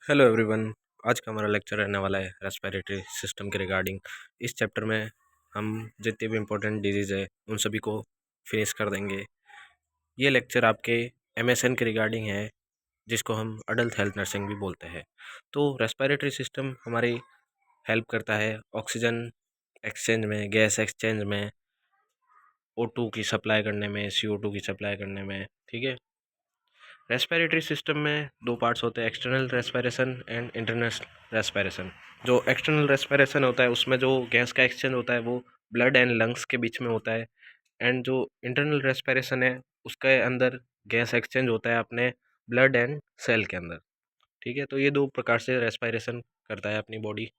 Hello everyone. आज का हमारा लेक्चर रहने वाला है रेस्पिरेटरी सिस्टम के रिगार्डिंग। इस चैप्टर में हम जितने भी इम्पोर्टेंट डिजीज़ है उन सभी को फिनिश कर देंगे। ये लेक्चर आपके एमएसएन के रिगार्डिंग है, जिसको हम अडल्ट हेल्थ नर्सिंग भी बोलते हैं। तो रेस्पिरेटरी सिस्टम हमारी हेल्प करता है ऑक्सीजन एक्सचेंज में, गैस एक्सचेंज में, O2 की सप्लाई करने में, CO2 की सप्लाई करने में। ठीक है। रेस्पिरेटरी सिस्टम में दो पार्ट्स होते हैं, external respiration and internal respiration. जो एक्सटर्नल रेस्पिरेशन होता है उसमें जो गैस का एक्सचेंज होता है वो ब्लड एंड लंग्स के बीच में होता है, एंड जो इंटरनल रेस्पिरेशन है उसके अंदर गैस एक्सचेंज होता है अपने ब्लड एंड सेल के अंदर। ठीक है। तो ये दो प्रकार से रेस्पिरेशन करता है अपनी बॉडी।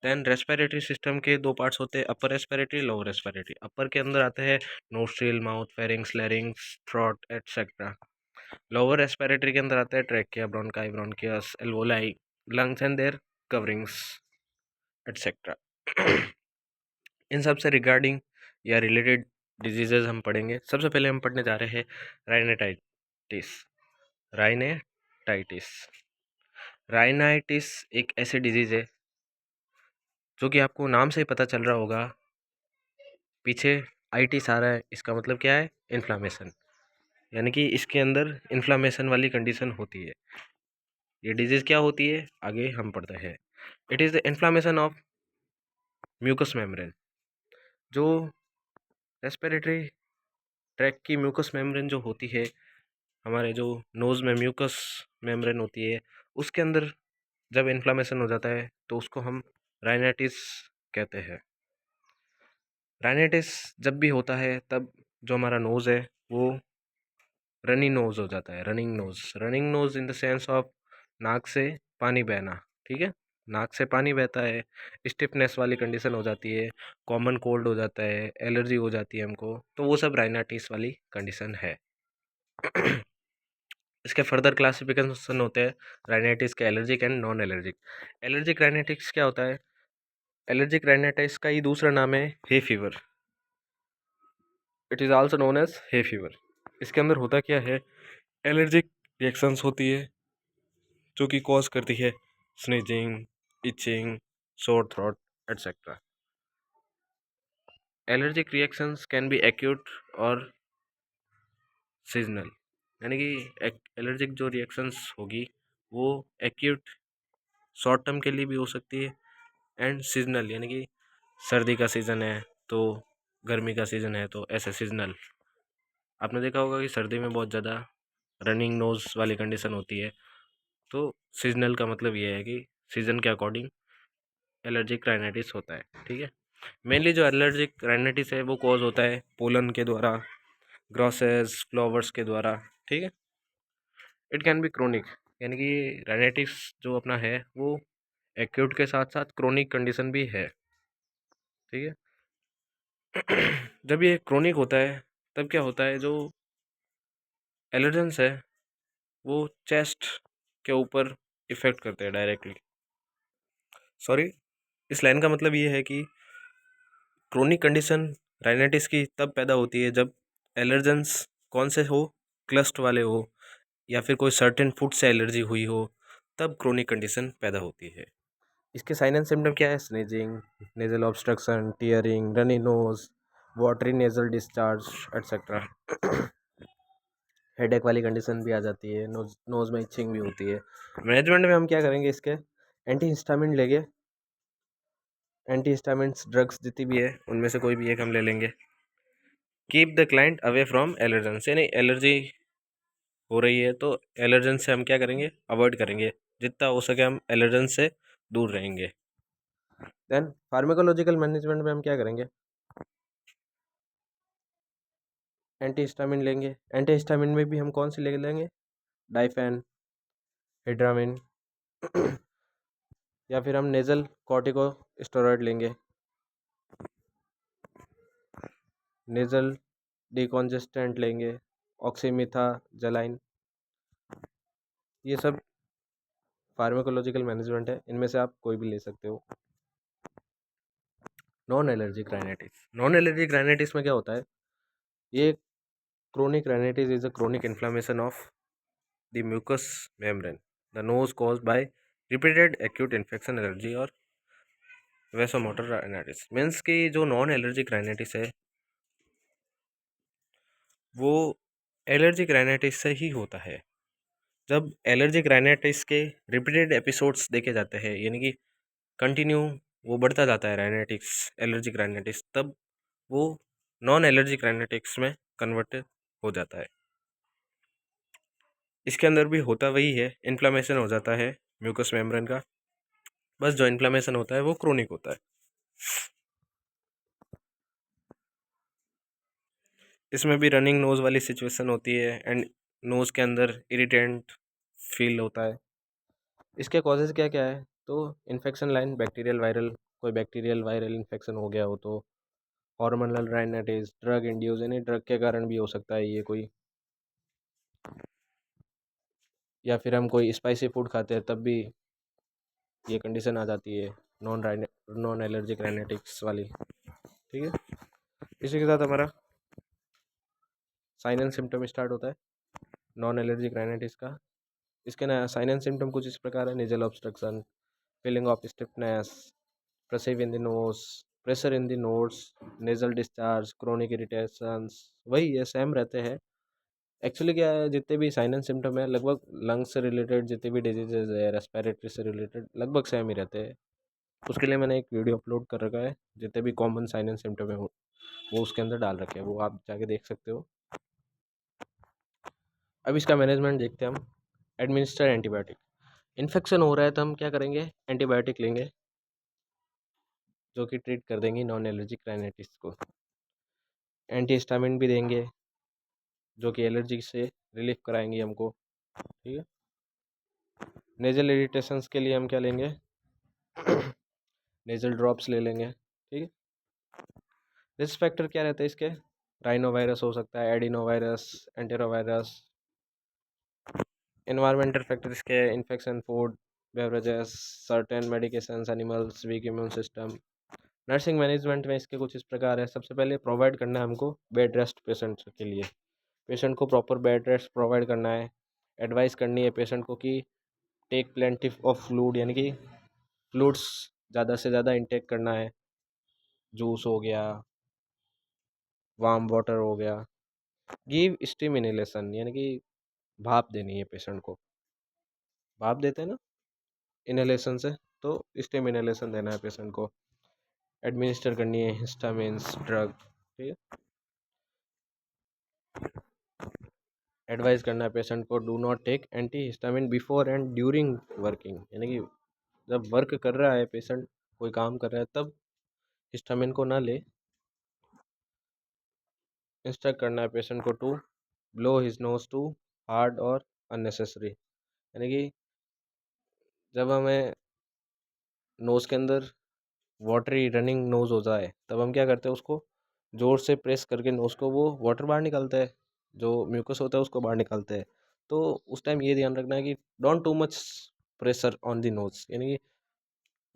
देन रेस्पिरेटरी सिस्टम के दो पार्ट्स होते हैं, upper respiratory, lower respiratory. Upper के अंदर आते हैं nostril, mouth, pharynx, larynx, throat et cetera. Lower respiratory के अंदर आता है trachea, bronchi, bronchus, alveoli, lungs and their coverings et cetera. इन सब से रिगार्डिंग या रिलेटेड डिजीजेज हम पढ़ेंगे। सबसे पहले हम पढ़ने जा रहे हैं राइनाइटिस। राइनाइटिस राइनाइटिस एक ऐसी डिजीज है जो कि आपको नाम से ही पता चल रहा होगा, पीछे आईटिस आ रहा है, इसका मतलब क्या है? इन्फ्लामेशन। यानी कि इसके अंदर इन्फ्लामेशन वाली कंडीशन होती है। ये डिजीज क्या होती है आगे हम पढ़ते हैं। It is the inflammation of mucus membrane. जो रेस्पिरेटरी ट्रैक की म्यूकस मेम्ब्रेन जो होती है, हमारे जो नोज़ में म्यूकस मेम्ब्रेन होती है, उसके अंदर जब इन्फ्लामेशन हो जाता है तो उसको हम राइनाइटिस कहते हैं। राइनाइटिस जब भी होता है तब जो हमारा नोज़ है वो रनी नोज़ हो जाता है। Running nose in the sense of नाक से पानी बहना। ठीक है। नाक से पानी बहता है, स्टिफनेस वाली कंडीशन हो जाती है, कॉमन कोल्ड हो जाता है, एलर्जी हो जाती है हमको, तो वो सब राइनाइटिस वाली कंडीशन है। इसके फर्दर क्लासिफिकेशन होते हैं राइनाइटिस के, allergic and non allergic. Allergic rhinitis क्या होता है? एलर्जिक राइनाइटिस का ही दूसरा नाम है hay fever. It is also known as hay fever. इसके अंदर होता क्या है? एलर्जिक रिएक्शंस होती है जो कि कॉज करती है sneezing, itching, sore throat etcetera. Allergic reactions can be acute और सीजनल। यानी कि एलर्जिक जो रिएक्शंस होगी वो एक्यूट शॉर्ट टर्म के लिए भी हो सकती है, एंड सीजनल यानी कि सर्दी का सीज़न है तो, गर्मी का सीज़न है तो, ऐसे सीजनल। आपने देखा होगा कि सर्दी में बहुत ज़्यादा रनिंग नोज़ वाली कंडीशन होती है, तो सीजनल का मतलब ये है कि सीज़न के अकॉर्डिंग एलर्जिक राइनाइटिस होता है। ठीक है। मेनली जो एलर्जिक राइनाइटिस है वो कॉज होता है पोलन के द्वारा, ग्रॉसेस, फ्लावर्स के द्वारा। ठीक है। इट कैन बी क्रोनिक, यानी कि राइनाइटिस जो अपना है वो एक्यूट के साथ साथ क्रोनिक कंडीशन भी है। ठीक है। जब ये क्रोनिक होता है तब क्या होता है, जो एलर्जेंस है वो चेस्ट के ऊपर इफ़ेक्ट करते हैं डायरेक्टली। सॉरी, इस लाइन का मतलब ये है कि क्रोनिक कंडीशन राइनाइटिस की तब पैदा होती है जब एलर्जेंस कौन से हो, क्लस्ट वाले हो, या फिर कोई सर्टेन फूड से एलर्जी हुई हो, तब क्रोनिक कंडीशन पैदा होती है। इसके साइन एंड सिम्टम क्या है? Sneezing, nasal obstruction, tearing, runny nose, watery nasal discharge etcetera. Headache वाली कंडीशन भी आ जाती है, नोज में इचिंग भी होती है। मैनेजमेंट में हम क्या करेंगे? इसके एंटी हिस्टामिन लेंगे। एंटी हिस्टामिन्स ड्रग्स जितनी भी है उनमें से कोई भी एक हम ले लेंगे। Keep the client away from allergen. से नहीं, एलर्जी हो रही है तो एलर्जन से हम क्या करेंगे? अवॉइड करेंगे, जितना हो सके हम एलर्जन से दूर रहेंगे। देन फार्माकोलॉजिकल मैनेजमेंट में हम क्या करेंगे? एंटी हिस्टामिन लेंगे। एंटी हिस्टामिन में भी हम कौन सी ले लेंगे? डाइफेन, हिड्रामिन, या फिर हम नेजल कॉर्टिको स्टेरॉयड लेंगे, नेजल डिकॉन्जेस्टेंट लेंगे, ऑक्सीमिथाजलाइन। ये सब फार्माकोलॉजिकल मैनेजमेंट है, इनमें से आप कोई भी ले सकते हो। Non allergic rhinitis. Non allergic rhinitis में क्या होता है? ये chronic rhinitis is a chronic inflammation of the mucous membrane the nose caused by repeated acute infection allergy और वैसोमोटर राइनाइटिस मीन्स कि जो नॉन एलर्जिक राइनाइटिस है वो एलर्जिक राइनाइटिस से ही होता है। जब एलर्जिक राइनाइटिस के रिपीटेड एपिसोड्स देखे जाते हैं यानी कि कंटिन्यू वो बढ़ता जाता है राइनाइटिस एलर्जिक राइनाइटिस, तब वो नॉन एलर्जिक राइनाइटिस में कन्वर्ट हो जाता है। इसके अंदर भी होता वही है, इन्फ्लामेशन हो जाता है म्यूकस मेम्ब्रेन का, बस जो इन्फ्लामेशन होता है वो क्रोनिक होता है। इसमें भी रनिंग नोज़ वाली सिचुएशन होती है एंड नोज़ के अंदर इरिटेंट फील होता है। इसके कॉजेज़ क्या क्या है, तो इन्फेक्शन लाइन बैक्टीरियल वायरल, कोई बैक्टीरियल वायरल इन्फेक्शन हो गया हो तो, हार्मोनल राइनाइटिस, ड्रग इंड्यूस यानी ड्रग के कारण भी हो सकता है ये कोई, या फिर हम कोई स्पाइसी फूड खाते हैं तब भी ये कंडीशन आ जाती है, नॉन एलर्जिक राइनाइटिस वाली। ठीक है, इसी के साथ हमारा साइन एंड सिम्टम स्टार्ट होता है नॉन एलर्जिक राइनाइटिस का। इसके ना साइन एंड सिम्टम कुछ इस प्रकार है: nasal obstruction, feeling of stiffness, pressure in the nose, pressure in the nose, nasal discharge, chronic irritations, वही ये सेम रहते हैं। एक्चुअली क्या है, जितने भी साइन एंड सिम्टम है लगभग लंग्स से रिलेटेड जितने भी डिजीजेज है रेस्पिरेटरी से रिलेटेड लगभग सेम ही रहते हैं। उसके लिए मैंने एक वीडियो अपलोड कर रखा है, जितने भी कॉमन साइन एंड सिम्टम है वो उसके अंदर डाल रखे हैं, वो आप जाके देख सकते हो। अब इसका मैनेजमेंट देखते हैं हम। एडमिनिस्टर एंटीबायोटिक, इन्फेक्शन हो रहा है तो हम क्या करेंगे, एंटीबायोटिक लेंगे जो कि ट्रीट कर देंगे नॉन एलर्जिक राइनाइटिस को। एंटी हिस्टामिन भी देंगे जो कि एलर्जी से रिलीफ कराएंगे हमको। ठीक है, नेजल इरिटेशंस के लिए हम क्या लेंगे नेजल ड्रॉप्स ले लेंगे। ठीक है, रिस्क फैक्टर क्या रहता है इसके, राइनो वायरस हो सकता है, एडिनो वायरस, एंटेरोवायरस। इन्वायरमेंटल फैक्टर इसके infection, food, beverages, certain medications, animals, week immune system. Nursing management में इसके कुछ इस प्रकार है। सबसे पहले प्रोवाइड करना है हमको बेड रेस्ट पेशेंट के लिए, पेशेंट को प्रॉपर बेड रेस्ट प्रोवाइड करना है। एडवाइस करनी है पेशेंट को कि टेक प्लेंटी ऑफ फ्लूड यानी कि फ्लूड्स ज़्यादा से ज़्यादा इंटेक करना है, जूस हो गया, वार्म वाटर हो गया। गिव स्टीम इनहेलेशन यानी कि भाप देनी है पेशेंट को, भाप देते हैं ना इनहेलेशन से, तो स्टीम इनहेलेशन देना है पेशेंट को। एडमिनिस्टर करनी है हिस्टामिन्स ड्रग। ठीक है, एडवाइस करना है पेशेंट को do not take antihistamine before and during working यानी कि जब वर्क कर रहा है पेशेंट, कोई काम कर रहा है तब हिस्टामिन को ना ले। इंस्ट्रक्ट करना है पेशेंट को to blow his nose too hard और अननेसेसरी यानी कि जब हमें नोज़ के अंदर वाटरी रनिंग नोज़ हो जाए तब हम क्या करते हैं, उसको ज़ोर से प्रेस करके नोज़ को वो वाटर बाहर निकालते हैं, जो म्यूकस होता है उसको बाहर निकालते हैं। तो उस टाइम ये ध्यान रखना है कि don't too much pressure on the nose यानी कि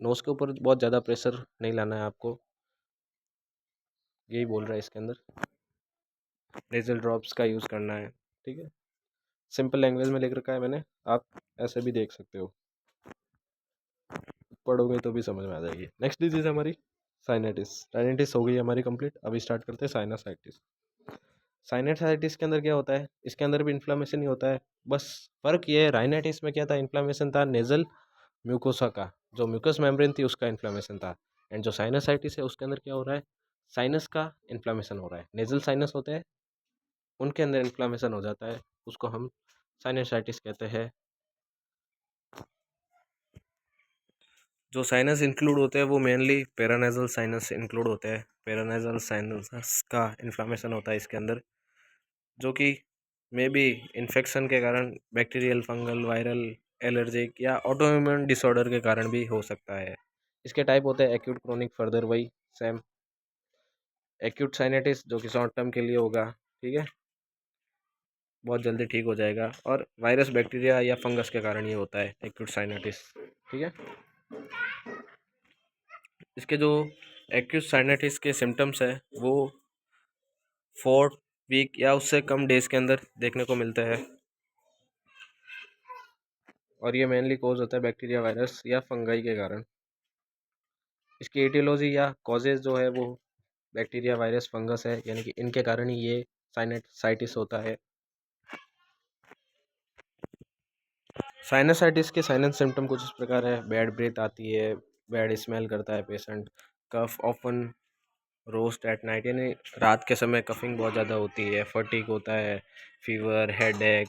नोज़ के ऊपर बहुत ज़्यादा प्रेशर नहीं लाना है आपको, यही बोल रहा है इसके अंदर। नेज़ल ड्रॉप्स का यूज़ करना है। ठीक है, सिंपल लैंग्वेज में लिख रखा है मैंने, आप ऐसे भी देख सकते हो, पढ़ोगे तो भी समझ में आ जाएगी। नेक्स्ट डिजीज हमारी साइनाइटिस। साइनाइटिस हो गई हमारी कंप्लीट, अभी स्टार्ट करते हैं साइनसाइटिस। साइनसाइटिस के अंदर क्या होता है, इसके अंदर भी इन्फ्लामेशन ही होता है, बस फर्क ये है राइनाइटिस में क्या था, इन्फ्लामेशन था नेजल म्यूकोसा का, जो म्यूकस मेम्ब्रेन थी उसका इन्फ्लामेशन था। एंड जो साइनसाइटिस है उसके अंदर क्या हो रहा है, साइनस का इन्फ्लामेशन हो रहा है, नेजल साइनस होते हैं उनके अंदर इन्फ्लामेशन हो जाता है, उसको हम साइनसाइटिस कहते हैं। जो साइनस इंक्लूड होते हैं वो मेनली पैरानेजल साइनस इंक्लूड होते हैं, पैरानेजल साइनस का इन्फ्लामेशन होता है इसके अंदर, जो कि मे बी इन्फेक्शन के कारण बैक्टीरियल, फंगल, वायरल, एलर्जिक या ऑटोइम्यून डिसऑर्डर के कारण भी हो सकता है। इसके टाइप होते हैं एक्यूट, क्रोनिक, फर्दर वही सेम। एक्यूट साइनेटिस जो कि शॉर्ट टर्म के लिए होगा, ठीक है, बहुत जल्दी ठीक हो जाएगा, और वायरस, बैक्टीरिया या फंगस के कारण ये होता है एक्यूट साइनेटिस। ठीक है, इसके जो एक्यूट साइनेटिस के सिम्टम्स है वो 4 वीक या उससे कम डेज के अंदर देखने को मिलते हैं। और ये मेनली कॉज होता है बैक्टीरिया, वायरस या फंगाई के कारण। इसकी एटियोलॉजी या कॉजेज जो है वो बैक्टीरिया, वायरस, फंगस है, यानी कि इनके कारण ही ये साइनसाइटिस होता है। साइनसाइटिस के साइनस सिम्टम कुछ इस प्रकार है। बैड ब्रेथ आती है, बैड स्मेल करता है patient, cough often roast at night, यानी रात के समय कफिंग बहुत ज़्यादा होती है, फटीग होता है, fever, headache,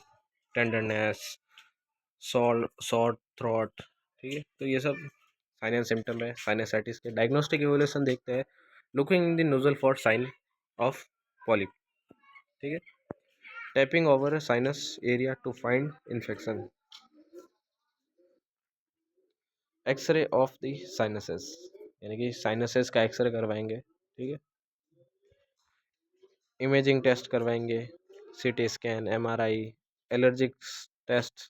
tenderness, sore throat. ठीक है, तो ये सब साइनस सिम्टम है साइनसाइटिस के। डायग्नोस्टिक इवोल्यूशन देखते हैं, looking in the nasal for sign of polyp. ठीक है, tapping over sinus area to find infection, x-ray of the sinuses, यानी कि साइनसेस का एक्सरे करवाएंगे। ठीक है, इमेजिंग टेस्ट करवाएंगे, CT scan, MRI, allergic test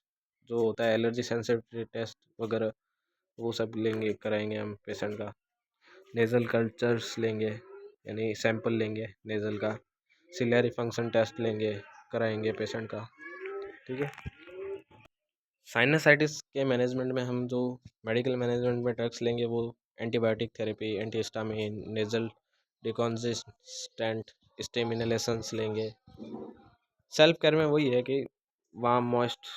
जो होता है, एलर्जी सेंसिटिविटी टेस्ट वगैरह, वो सब लेंगे, कराएंगे हम पेशेंट का। नेज़ल कल्चर्स लेंगे, यानी सैंपल लेंगे नेज़ल का। सिलियरी फंक्शन टेस्ट लेंगे, कराएंगे पेशेंट का। ठीक है, साइनसाइटिस के मैनेजमेंट में हम जो मेडिकल मैनेजमेंट में ड्रग्स लेंगे वो antibiotic therapy, antihistamine, nasal decongestant, steam inhalations लेंगे। सेल्फ केयर में वही है कि वार्म मॉइस्ट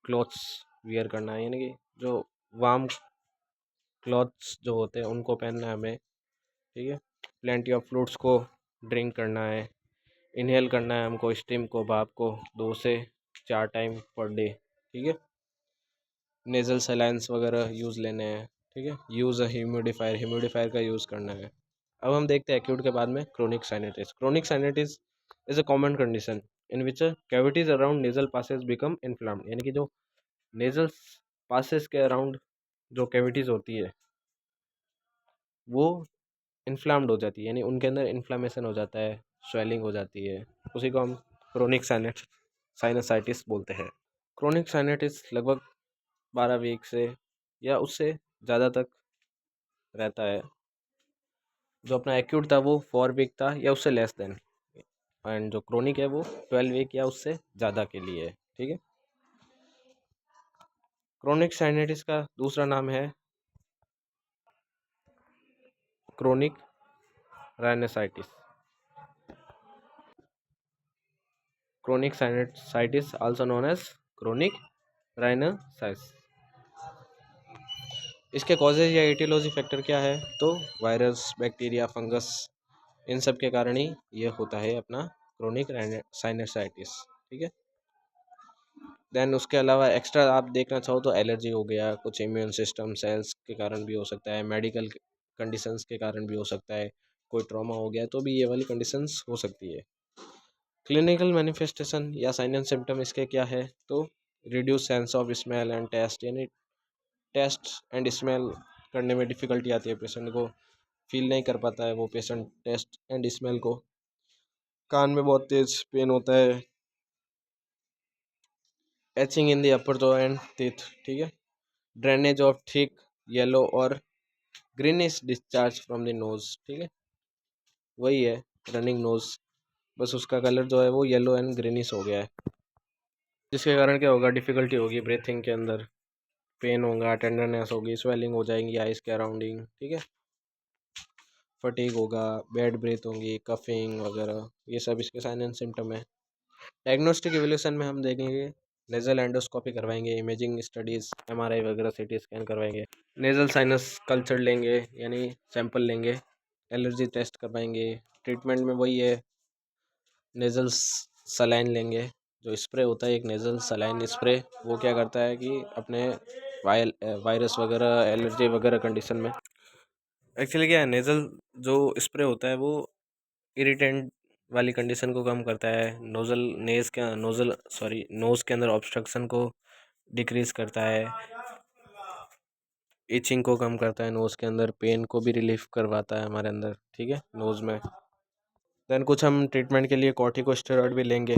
क्लॉथ्स वियर करना है, यानी कि जो वार्म क्लॉथ्स जो होते हैं उनको पहनना है हमें। ठीक है, प्लेंटी ऑफ फ्रूट्स को ड्रिंक करना है, इनहेल करना है हमको स्टीम को, भाप को 2 से 4 टाइम पर डे। ठीक है, नेज़ल सलाइंस वगैरह यूज़ लेने हैं। ठीक है, यूज़ अ ह्यूमिडिफायर, ह्यूमिडिफायर का यूज़ करना है। अब हम देखते हैं एक्यूट के बाद में chronic sinusitis. Chronic sinusitis is a common condition in which cavities around nasal passes become inflamed, यानी कि जो नेजल पासेस के अराउंड जो कैविटीज़ होती है वो इन्फ्लाम्ड हो जाती है, यानी उनके अंदर इन्फ्लामेशन हो जाता है, स्वेलिंग हो जाती है, उसी को हम क्रोनिक साइनसाइटिस बोलते हैं। क्रोनिक साइनसाइटिस लगभग 12 वीक से या उससे ज़्यादा तक रहता है। जो अपना एक्यूट था वो 4 वीक था या उससे लेस देन, एंड जो क्रोनिक है वो 12 वीक या उससे ज़्यादा के लिए है। ठीक है, क्रोनिक साइनसाइटिस का दूसरा नाम है chronic rhinosinusitis. Chronic sinusitis also known as chronic rhinosinusitis. इसके कॉजेज या एटियोलॉजी फैक्टर क्या है, तो वायरस, बैक्टीरिया, फंगस, इन सब के कारण ही ये होता है अपना क्रोनिक साइनसाइटिस। ठीक है, देन उसके अलावा एक्स्ट्रा आप देखना चाहो तो एलर्जी हो गया, कुछ इम्यून सिस्टम सेल्स के कारण भी हो सकता है, मेडिकल कंडीशंस के कारण भी हो सकता है, कोई ट्रॉमा हो गया तो भी ये वाली कंडीशंस हो सकती है। क्लिनिकल मैनिफेस्टेशन या साइन एंड सिम्टम इसके क्या है, तो reduce sense of smell and taste, यानी टेस्ट एंड स्मेल करने में डिफ़िकल्टी आती है पेशेंट को, फील नहीं कर पाता है वो पेशेंट टेस्ट एंड स्मेल को। कान में बहुत तेज पेन होता है, etching in the upper jaw and teeth. ठीक है, ड्रेनेज ऑफ थिक येलो और greenish discharge from the nose. ठीक है, वही है रनिंग नोज, बस उसका कलर जो है वो येलो एंड ग्रीनिश हो गया है, जिसके कारण क्या होगा, डिफ़िकल्टी होगी ब्रीथिंग के अंदर, पेन होगा, टेंडरनेस होगी, स्वेलिंग हो जाएंगी आइज़ के अराउंडिंग। ठीक है, फटीग होगा, बैड ब्रीथ होंगी, कफिंग वगैरह, ये सब इसके साइन एंड सिम्टम है। डायग्नोस्टिक इवोल्यूशन में हम देखेंगे, नेज़ल एंडोस्कोपी करवाएंगे, इमेजिंग स्टडीज़, एमआरआई वगैरह, सीटी स्कैन करवाएंगे, नेज़ल साइनस कल्चर लेंगे यानी सैंपल लेंगे, एलर्जी टेस्ट करवाएंगे। ट्रीटमेंट में वही है, नेज़ल सलाइन लेंगे, जो स्प्रे होता है एक नेज़ल सलाइन स्प्रे, वो क्या करता है कि अपने वायरस वगैरह, एलर्जी वगैरह कंडीशन में, एक्चुअली क्या है, नेज़ल जो स्प्रे होता है वो इरिटेंट वाली कंडीशन को कम करता है, नोज़ के अंदर ऑब्स्ट्रक्शन को डिक्रीज़ करता है, इचिंग को कम करता है, नोज़ के अंदर पेन को भी रिलीफ करवाता है हमारे अंदर। ठीक है, नोज़ में। देन कुछ हम ट्रीटमेंट के लिए कॉर्टिकोस्टेरॉइड भी लेंगे,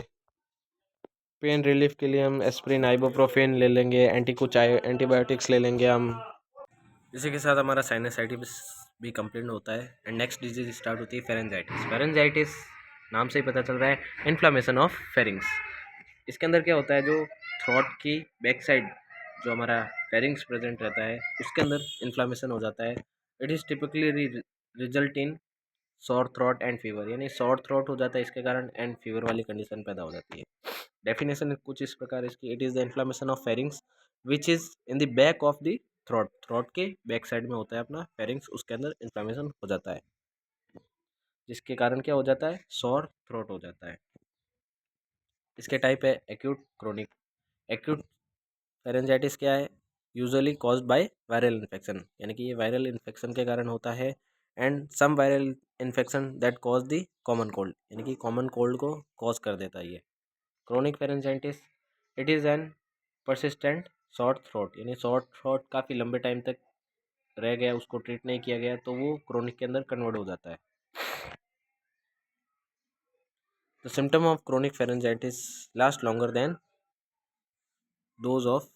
पेन रिलीफ के लिए हम एस्प्रिन, आइबुप्रोफेन ले लेंगे, कुछ एंटीबायोटिक्स ले लेंगे हम। इसी के साथ हमारा साइनसाइटिस भी कंप्लीट होता है एंड नेक्स्ट डिजीज स्टार्ट होती है फेरेंजाइटिस। फेरेंजाइटिस नाम से ही पता चल रहा है, इन्फ्लामेशन ऑफ फेरिंग्स। इसके अंदर क्या होता है, जो थ्रोट की बैक साइड जो हमारा फेरिंग्स प्रेजेंट रहता है उसके अंदर इन्फ्लामेशन हो जाता है। It is typically result in sore throat and fever, यानी सॉर थ्रोट हो जाता है इसके कारण एंड फीवर वाली कंडीशन पैदा हो जाती है। डेफिनेशन कुछ इस प्रकार इसकी, it is the inflammation of pharynx which is in the back of the throat, throat के बैक साइड में होता है अपना फेरिंग्स, उसके अंदर इन्फ्लामेशन हो जाता है जिसके कारण क्या हो जाता है, सॉर थ्रोट हो जाता है। इसके टाइप है एक्यूट, क्रोनिक। एक्यूट फेरेंजाइटिस क्या है, usually caused by viral infection, यानी कि ये वायरल इन्फेक्शन के कारण होता है and some viral infection that cause the common cold, यानी कि कॉमन कोल्ड को कॉज कर देता है ये। Chronic pharyngitis, it is an persistent short throat, यानी शॉर्ट थ्रोट काफ़ी लंबे टाइम तक रह गया, उसको ट्रीट नहीं किया गया तो वो क्रोनिक के अंदर कन्वर्ट हो जाता है। The symptom of chronic pharyngitis last longer than those of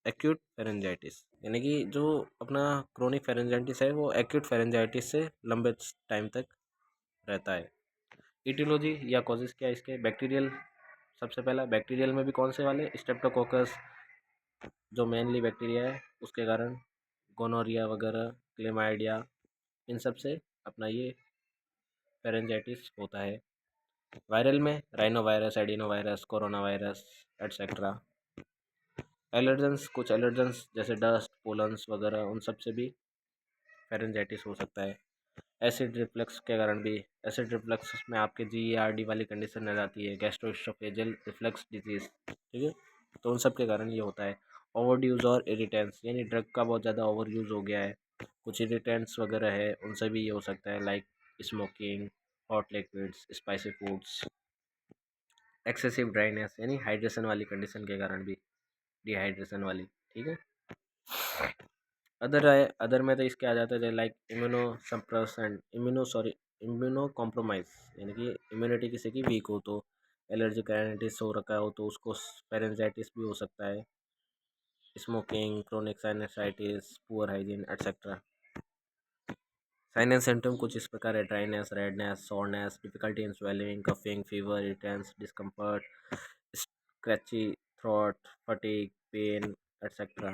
acute pharyngitis, यानी कि जो अपना क्रोनिक फेरेंजाइटिस है वो एक्यूट फेरेंजाइटिस से लंबे टाइम तक रहता है। इटियोलॉजी या कॉजेज क्या है इसके, बैक्टीरियल, सबसे पहला बैक्टीरियल में भी कौन से वाले, स्ट्रेप्टोकोकस जो मेनली बैक्टीरिया है उसके कारण, गोनोरिया वगैरह, क्लेमाइडिया, इन सब से अपना ये फेरेंजाइटिस होता है। वायरल में rhino virus, adeno virus, corona virus etcetera. Allergens, कुछ एलर्जेंस जैसे डस्ट, पोलन्स वगैरह, उन सब से भी फेरेंजाइटिस हो सकता है। एसिड रिफ्लक्स के कारण भी, एसिड रिफ्लक्स में आपके GERD वाली कंडीशन आ जाती है, गैस्ट्रोइसोफेजियल रिफ्लक्स डिजीज, ठीक है, तो उन सब के कारण ये होता है। ओवर यूज़ और इरिटेंट्स, यानी ड्रग का बहुत ज़्यादा ओवर यूज़ हो गया है, कुछ इरिटेंट्स वगैरह है उनसे भी ये हो सकता है, like smoking, hot liquids, spicy foods. Excessive dryness, यानी हाइड्रेशन वाली कंडीशन के कारण भी, डिहाइड्रेशन वाली, ठीक है। अदर है, अदर में तो इसके आ जाते हैं like immuno suppressant, immuno compromise, यानी कि इम्यूनिटी किसी की वीक हो तो, एलर्जिक राइनाइटिस हो रखा हो तो उसको फेरेंजाइटिस भी हो सकता है, smoking, chronic sinusitis, poor hygiene et cetera. Sign and symptom कुछ इस प्रकार है, dryness, redness, soreness, difficulty in swelling, coughing, fever, irritants, discomfort, scratchy throat, fatigue, pain et cetera.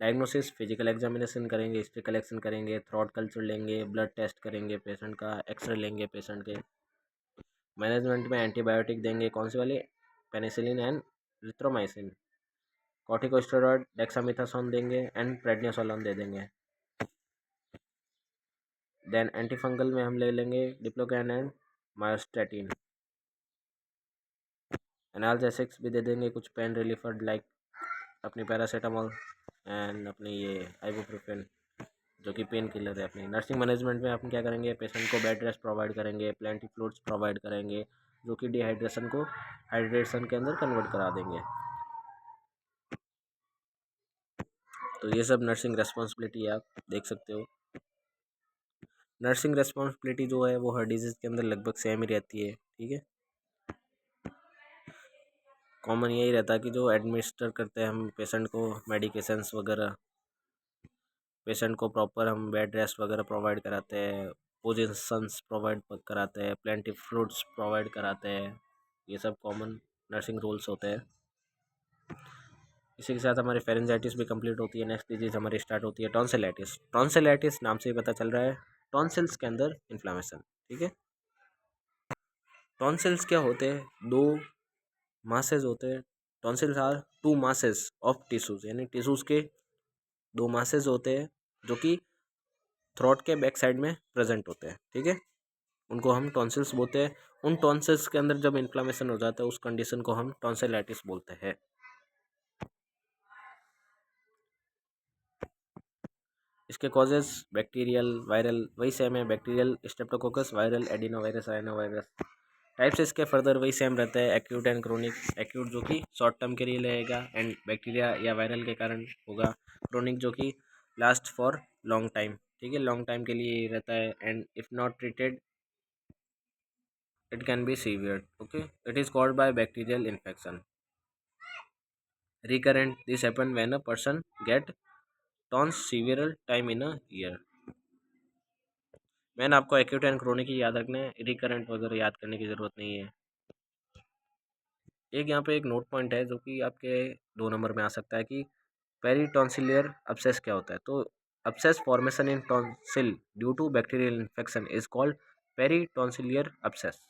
Diagnosis, physical examination करेंगे, हिस्ट्री कलेक्शन करेंगे, थ्रोट कल्चर लेंगे, blood test करेंगे patient का, X ray लेंगे पेशेंट के। मैनेजमेंट में एंटीबायोटिक देंगे, कौन सी वाली, penicillin and erythromycin. Corticosteroid, dexamethasone देंगे एंड प्रेडनिसोलोन दे देंगे। देन एंटीफंगल में हम ले लेंगे डिप्लोकैन एंड मायोस्टैटिन। एनाल्जेसिक्स भी दे देंगे, कुछ पेन रिलीफर लाइक अपनी पैरासीटामोल एंड अपनी ये आइबुप्रोफेन जो कि पेन किलर है अपनी। नर्सिंग मैनेजमेंट में हम क्या करेंगे, पेशेंट को बेड रेस्ट प्रोवाइड करेंगे, प्लेंटी फ्लूइड्स प्रोवाइड करेंगे जो कि डिहाइड्रेशन को हाइड्रेशन के अंदर कन्वर्ट करा देंगे। तो ये सब नर्सिंग रेस्पॉन्सिबिलिटी आप देख सकते हो। नर्सिंग रेस्पॉन्सिबिलिटी जो है वो हर डिजीज़ के अंदर लगभग सेम ही रहती है, ठीक है। कॉमन यही रहता है कि जो एडमिनिस्टर करते हैं हम पेशेंट को मेडिकेशंस वगैरह, पेशेंट को प्रॉपर हम बेड रेस्ट वगैरह प्रोवाइड कराते हैं, पोजीशंस प्रोवाइड कराते हैं, प्लेंटी फ्रूट्स प्रोवाइड कराते हैं, ये सब कॉमन नर्सिंग रूल्स होते हैं। इसी के साथ हमारी फेरेंजाइटिस भी कंप्लीट होती है। नेक्स्ट डिजीज़ हमारी स्टार्ट होती है टॉन्सिलाइटिस। टॉन्सिलाइटिस नाम से ही पता चल रहा है, टॉन्सिल्स के अंदर इन्फ्लामेशन, ठीक है। टॉन्सिल्स क्या होते हैं, दो मासेज होते हैं। Tonsils are two masses of tissues, यानी टिश्यूज के दो मासेज होते हैं जो कि थ्रोट के बैक साइड में प्रेजेंट होते हैं, ठीक है। उनको हम टॉन्सिल्स बोलते हैं। उन टॉन्सिल्स के अंदर जब इन्फ्लामेशन हो जाता है उस कंडीशन को हम टॉन्सिलाइटिस बोलते हैं। इसके कॉजेज बैक्टीरियल, वायरल, वही सेम है, bacterial Streptococcus, viral adenovirus, rhinovirus. Types इसके फर्दर वही सेम रहता है, एक्यूट एंड क्रोनिक। एक्यूट जो कि शॉर्ट टर्म के लिए रहेगा एंड बैक्टीरिया या वायरल के कारण होगा। क्रोनिक जो कि लास्ट फॉर लॉन्ग टाइम, ठीक है, लॉन्ग टाइम के लिए ये रहता है and if not treated it can be severe, okay. It is caused by bacterial infection. Recurrent, this happen when a person get tons several time in a year. मैंने आपको acute and chronic ही याद रखना है, recurrent वगैरह याद करने की ज़रूरत नहीं है। एक यहाँ पे एक नोट पॉइंट है जो कि आपके 2 नंबर में आ सकता है कि पेरिटॉन्सिलियर अब्सेस क्या होता है। तो abscess formation in tonsil due to bacterial infection is called peritonsillar abscess.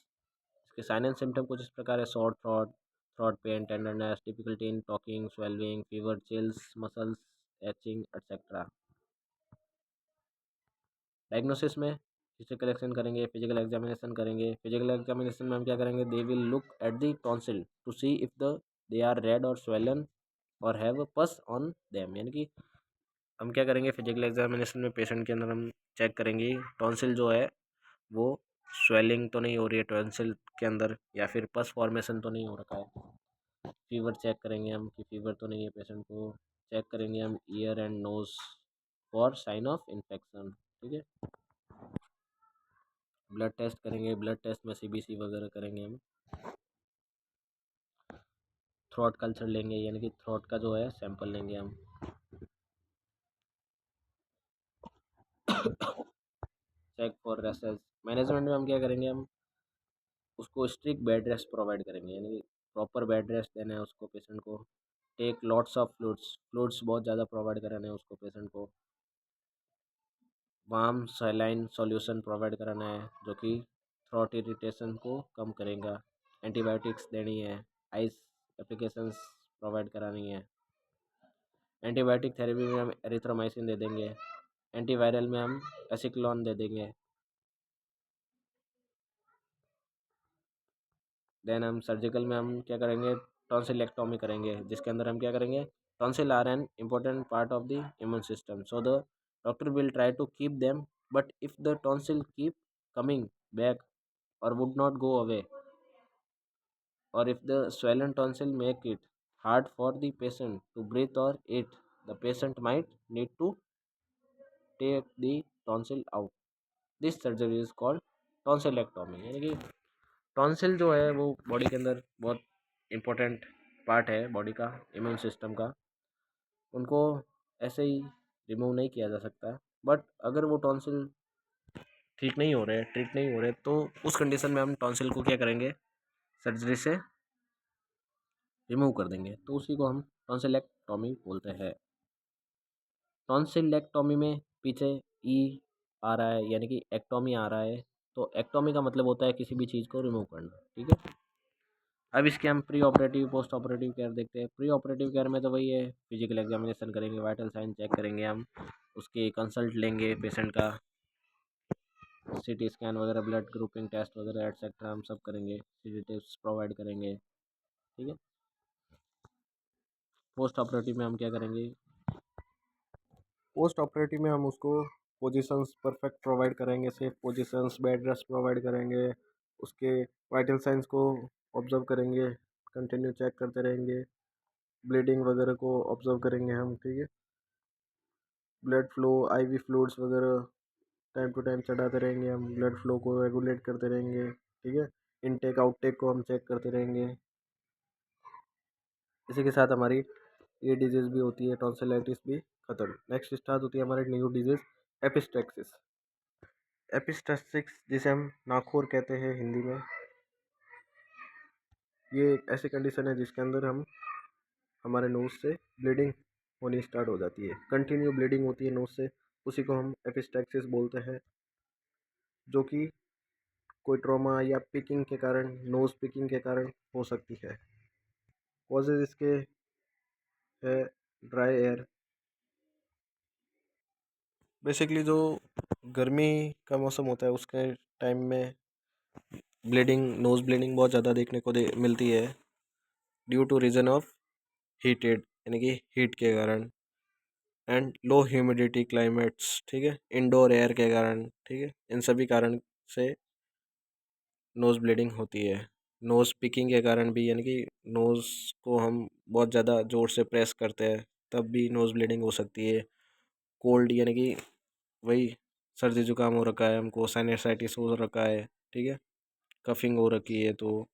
इसके साइन एंड सिम्टम कुछ इस प्रकार है: short throat, throat pain, tenderness, difficulty in talking, swelling, fever, chills, muscles aching et cetera. Diagnosis में हिस्ट्री कलेक्शन करेंगे, physical examination करेंगे। Physical examination में हम क्या करेंगे, they will look at the tonsil to see if they are red और swollen और have pus on them. यानी कि हम क्या करेंगे, फिजिकल एग्जामिनेशन में पेशेंट के अंदर हम चेक करेंगे टॉन्सिल जो है वो स्वेलिंग तो नहीं हो रही है टॉन्सिल के अंदर, या फिर पस फॉर्मेशन तो नहीं हो रखा है। फीवर चेक करेंगे हम कि फीवर तो नहीं है पेशेंट को। चेक करेंगे हम ear and nose for sign of infection. ठीक है। ब्लड टेस्ट करेंगे, ब्लड टेस्ट में सीबीसी वगैरह करेंगे हम। थ्रोट कल्चर लेंगे, यानी कि थ्रोट का जो है सैंपल लेंगे हम। Check for races. मैनेजमेंट में हम क्या करेंगे, हम उसको स्ट्रिक्ट बेड रेस्ट प्रोवाइड करेंगे, यानी कि प्रॉपर बेड रेस्ट देना है उसको पेशेंट को। Take lots of fluids, fluids बहुत ज़्यादा प्रोवाइड कराना है उसको पेशेंट को। वार्म सलाइन सॉल्यूशन प्रोवाइड कराना है जो कि थ्रोट इरिटेशन को कम करेगा। एंटीबायोटिक्स देनी है। आइस एप्लीकेशंस प्रोवाइड करानी है। एंटीबायोटिक थेरेपी में हम एरिथ्रोमाइसिन दे देंगे। एंटीवायरल में हम एसिक्लोन दे देंगे। देन हम सर्जिकल में हम क्या करेंगे, टॉन्सिलेक्टोमी करेंगे, जिसके अंदर हम क्या करेंगे, tonsil are an important part of the immune system, so the doctor will try to keep them, but if the tonsil keep coming back or would not go away, or if the swollen tonsil make it hard for the patient to breathe or eat, the patient might need to take the tonsil out. This surgery is called tonsillectomy। यानी कि tonsil जो है वो body के अंदर बहुत important part है body का, इम्यून सिस्टम का। उनको ऐसे ही रिमूव नहीं किया जा सकता, बट अगर वो टॉन्सिल ठीक नहीं हो रहे, ट्रीट नहीं हो रहे, तो उस कंडीशन में हम टॉन्सिल को क्या करेंगे, सर्जरी से रिमूव कर देंगे, तो उसी को हम टॉन्सिलेक्टॉमी बोलते हैं। टॉन्सिलेक्टॉमी में पीछे ई आ रहा है, यानी कि एक्टॉमी आ रहा है, तो एक्टॉमी का मतलब होता है किसी भी चीज़ को रिमूव करना। ठीक है। अब इसके हम pre operative post operative care देखते हैं। प्री ऑपरेटिव केयर में तो वही है, फिजिकल एग्जामिनेशन करेंगे, वाइटल साइन चेक करेंगे हम, उसके कंसल्ट लेंगे पेशेंट का, सीटी स्कैन वगैरह, ब्लड ग्रुपिंग टेस्ट वगैरह एटसेट्रा हम सब करेंगे, सीडेटिव्स प्रोवाइड करेंगे। ठीक है। पोस्ट ऑपरेटिव में हम क्या करेंगे, पोस्ट ऑपरेटिव में हम उसको पोजीशंस परफेक्ट प्रोवाइड करेंगे, safe positions, bed rest provide करेंगे, उसके वाइटल साइंस को ऑब्जर्व करेंगे, कंटिन्यू चेक करते रहेंगे, ब्लीडिंग वगैरह को ऑब्जर्व करेंगे हम। ठीक है। ब्लड फ्लो, आईवी फ्लूइड्स वगैरह टाइम टू टाइम चढ़ाते रहेंगे हम, ब्लड फ्लो को रेगुलेट करते रहेंगे। ठीक है। इनटेक आउटटेक को हम चेक करते रहेंगे। इसी के साथ हमारी ये डिजीज़ भी होती है, टॉन्सिलाइटिस भी खत्म। नेक्स्ट स्टार्ट होती है हमारी न्यू डिजीज़, एपिस्टैक्सिस। एपिस्टैक्सिस जिसे हम नाखूर कहते हैं हिंदी में, ये एक ऐसी कंडीशन है जिसके अंदर हम हमारे नोज़ से ब्लीडिंग होनी स्टार्ट हो जाती है, कंटिन्यू ब्लीडिंग होती है नोज़ से, उसी को हम एपिस्टैक्सिस बोलते हैं, जो कि कोई ट्रॉमा या पिकिंग के कारण, नोज़ पिकिंग के कारण हो सकती है। कॉजेज इसके है ड्राई एयर, बेसिकली जो गर्मी का मौसम होता है उसके टाइम में ब्लीडिंग, नोज़ ब्लीडिंग बहुत ज़्यादा देखने को मिलती है, due to reason of heated, यानी कि हीट के कारण, एंड लो ह्यूमिडिटी क्लाइमेट्स। ठीक है। इंडोर एयर के कारण। ठीक है। इन सभी कारण से नोज़ ब्लीडिंग होती है। नोज़ पिकिंग के कारण भी, यानी कि नोज़ को हम बहुत ज़्यादा ज़ोर से प्रेस करते हैं तब भी नोज़ ब्लीडिंग हो सकती है। कोल्ड, यानी कि वही सर्दी जुकाम हो रखा है हमको, साइनसाइटिस हो रखा है, ठीक है, कफिंग हो रखी है, तो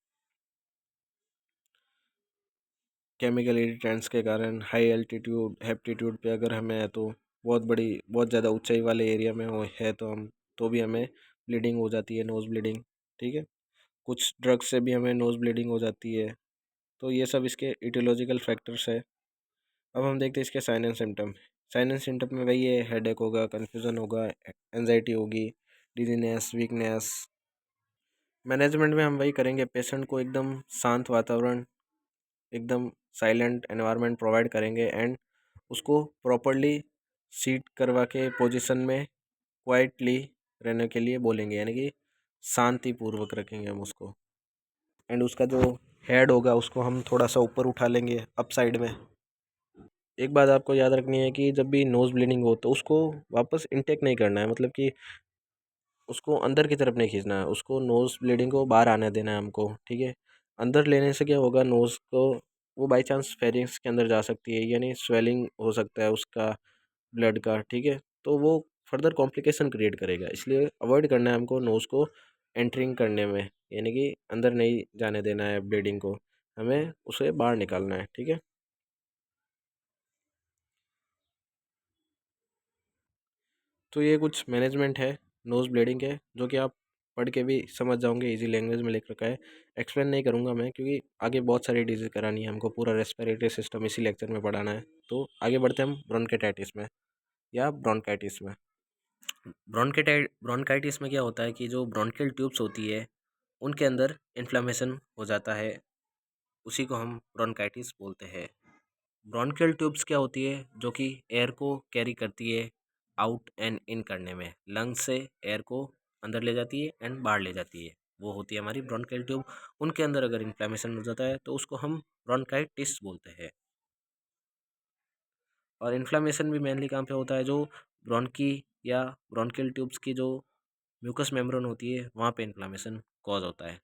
केमिकल इरिटेंट्स के कारण हाई एल्टीट्यूड हेप्टीट्यूड पे अगर हमें है तो बहुत ज़्यादा ऊंचाई वाले एरिया में हो है तो हम तो भी हमें ब्लीडिंग हो जाती है, नोज़ ब्लीडिंग। ठीक है। कुछ ड्रग्स से भी हमें नोज़ ब्लीडिंग हो जाती है, तो ये सब इसके इटियोलॉजिकल फैक्टर्स है। अब हम देखते हैं इसके sign and symptom. Sign and symptom में वही है, हेडेक होगा, कन्फ्यूज़न होगा, एंजाइटी होगी, डिजीनेस, वीकनेस। मैनेजमेंट में हम वही करेंगे, पेशेंट को एकदम शांत वातावरण, एकदम साइलेंट एनवायरनमेंट प्रोवाइड करेंगे एंड उसको प्रॉपरली सीट करवा के पोजीशन में क्वाइटली रहने के लिए बोलेंगे, यानी कि शांतिपूर्वक रखेंगे हम उसको। एंड उसका जो हेड होगा उसको हम थोड़ा सा ऊपर उठा लेंगे अप साइड में। एक बात आपको याद रखनी है कि जब भी नोज़ ब्लीडिंग हो तो उसको वापस इनटेक नहीं करना है, मतलब कि उसको अंदर की तरफ नहीं खींचना है, उसको नोज़ ब्लीडिंग को बाहर आने देना है हमको, ठीक है। अंदर लेने से क्या होगा, नोज़ को वो बाई चांस फेरिंग्स के अंदर जा सकती है, यानी स्वेलिंग हो सकता है उसका ब्लड का, ठीक है। तो वो फर्दर कॉम्प्लिकेशन क्रिएट करेगा, इसलिए अवॉइड करना है हमको नोज़ को एंटरिंग करने में, यानी कि अंदर नहीं जाने देना है ब्लीडिंग को, हमें उसे बाहर निकालना है, ठीक है। तो ये कुछ मैनेजमेंट है नोज़ ब्लीडिंग के, जो कि आप पढ़ के भी समझ जाओगे, इजी लैंग्वेज में लिख रखा है। एक्सप्लेन नहीं करूँगा मैं, क्योंकि आगे बहुत सारी डिजीज़ करानी है हमको, पूरा रेस्पिरेटरी सिस्टम इसी लेक्चर में पढ़ाना है। तो आगे बढ़ते हैं हम ब्रोंकेटाइटिस में या ब्रोंकाइटिस में। ब्रोंकाइटिस में क्या होता है कि जो ब्रोंकियल ट्यूब्स होती है उनके अंदर इन्फ्लेमेशन हो जाता है, उसी को हम ब्रोंकाइटिस बोलते हैं। ब्रोंकियल ट्यूब्स क्या होती है, जो कि एयर को कैरी करती है आउट एंड इन करने में, लंग्स से एयर को अंदर ले जाती है एंड बाहर ले जाती है, वो होती है हमारी ब्रोंकियल ट्यूब। उनके अंदर अगर इन्फ्लेमेशन हो जाता है तो उसको हम ब्रोंकाइटिस बोलते हैं। और इन्फ्लेमेशन भी मेनली कहाँ पे होता है, जो ब्रोंकी या ब्रोंकियल ट्यूब्स की जो म्यूकस मेम्ब्रेन होती है वहाँ पे इन्फ्लेमेशन कॉज होता है।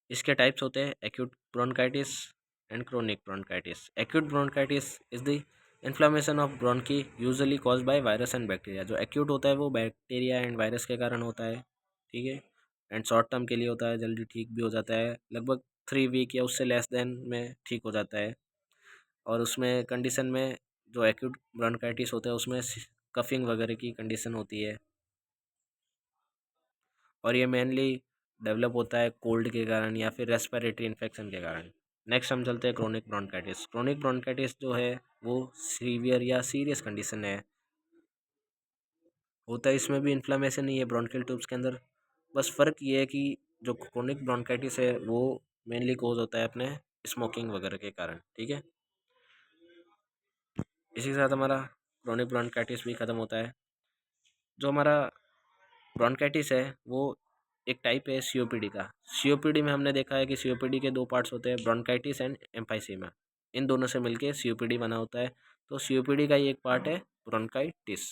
इसके टाइप्स होते हैं acute bronchitis and chronic bronchitis. Acute bronchitis is the inflammation of bronchi usually caused by virus and bacteria. जो एक्यूट होता है वो बैक्टीरिया एंड वायरस के कारण होता है, ठीक है। एंड शॉर्ट टर्म के लिए होता है, जल्दी ठीक भी हो जाता है, लगभग 3 वीक या उससे लेस देन में ठीक हो जाता है। और उसमें कंडीशन में जो एक्यूट ब्रोंकाइटिस होता है उसमें कफिंग वगैरह की कंडीशन होती है, और ये मेनली डेवलप होता है कोल्ड के कारण या फिर रेस्पिरेटरी इन्फेक्शन के कारण। नेक्स्ट हम चलते हैं क्रोनिक ब्रोंकाइटिस। क्रोनिक ब्रोंकाइटिस जो है वो सीवियर या सीरियस कंडीशन है, होता है इसमें भी इन्फ्लेमेशन ही है ब्रोंकियल ट्यूब्स के अंदर। बस फ़र्क ये है कि जो क्रोनिक ब्रोंकाइटिस है वो मेनली कोज होता है अपने स्मोकिंग वगैरह के कारण, ठीक है। इसी के साथ हमारा क्रोनिक ब्रोंकाइटिस भी ख़त्म होता है। जो हमारा ब्रोंकाइटिस है वो एक टाइप है सीओपीडी का। सीओपीडी में हमने देखा है कि सीओपीडी के 2 पार्ट्स होते हैं, ब्रोंकाइटिस एंड एम्फाइसीमा। इन दोनों से मिलके सीओपीडी बना होता है। तो सीओपीडी का ही एक पार्ट है ब्रोंकाइटिस।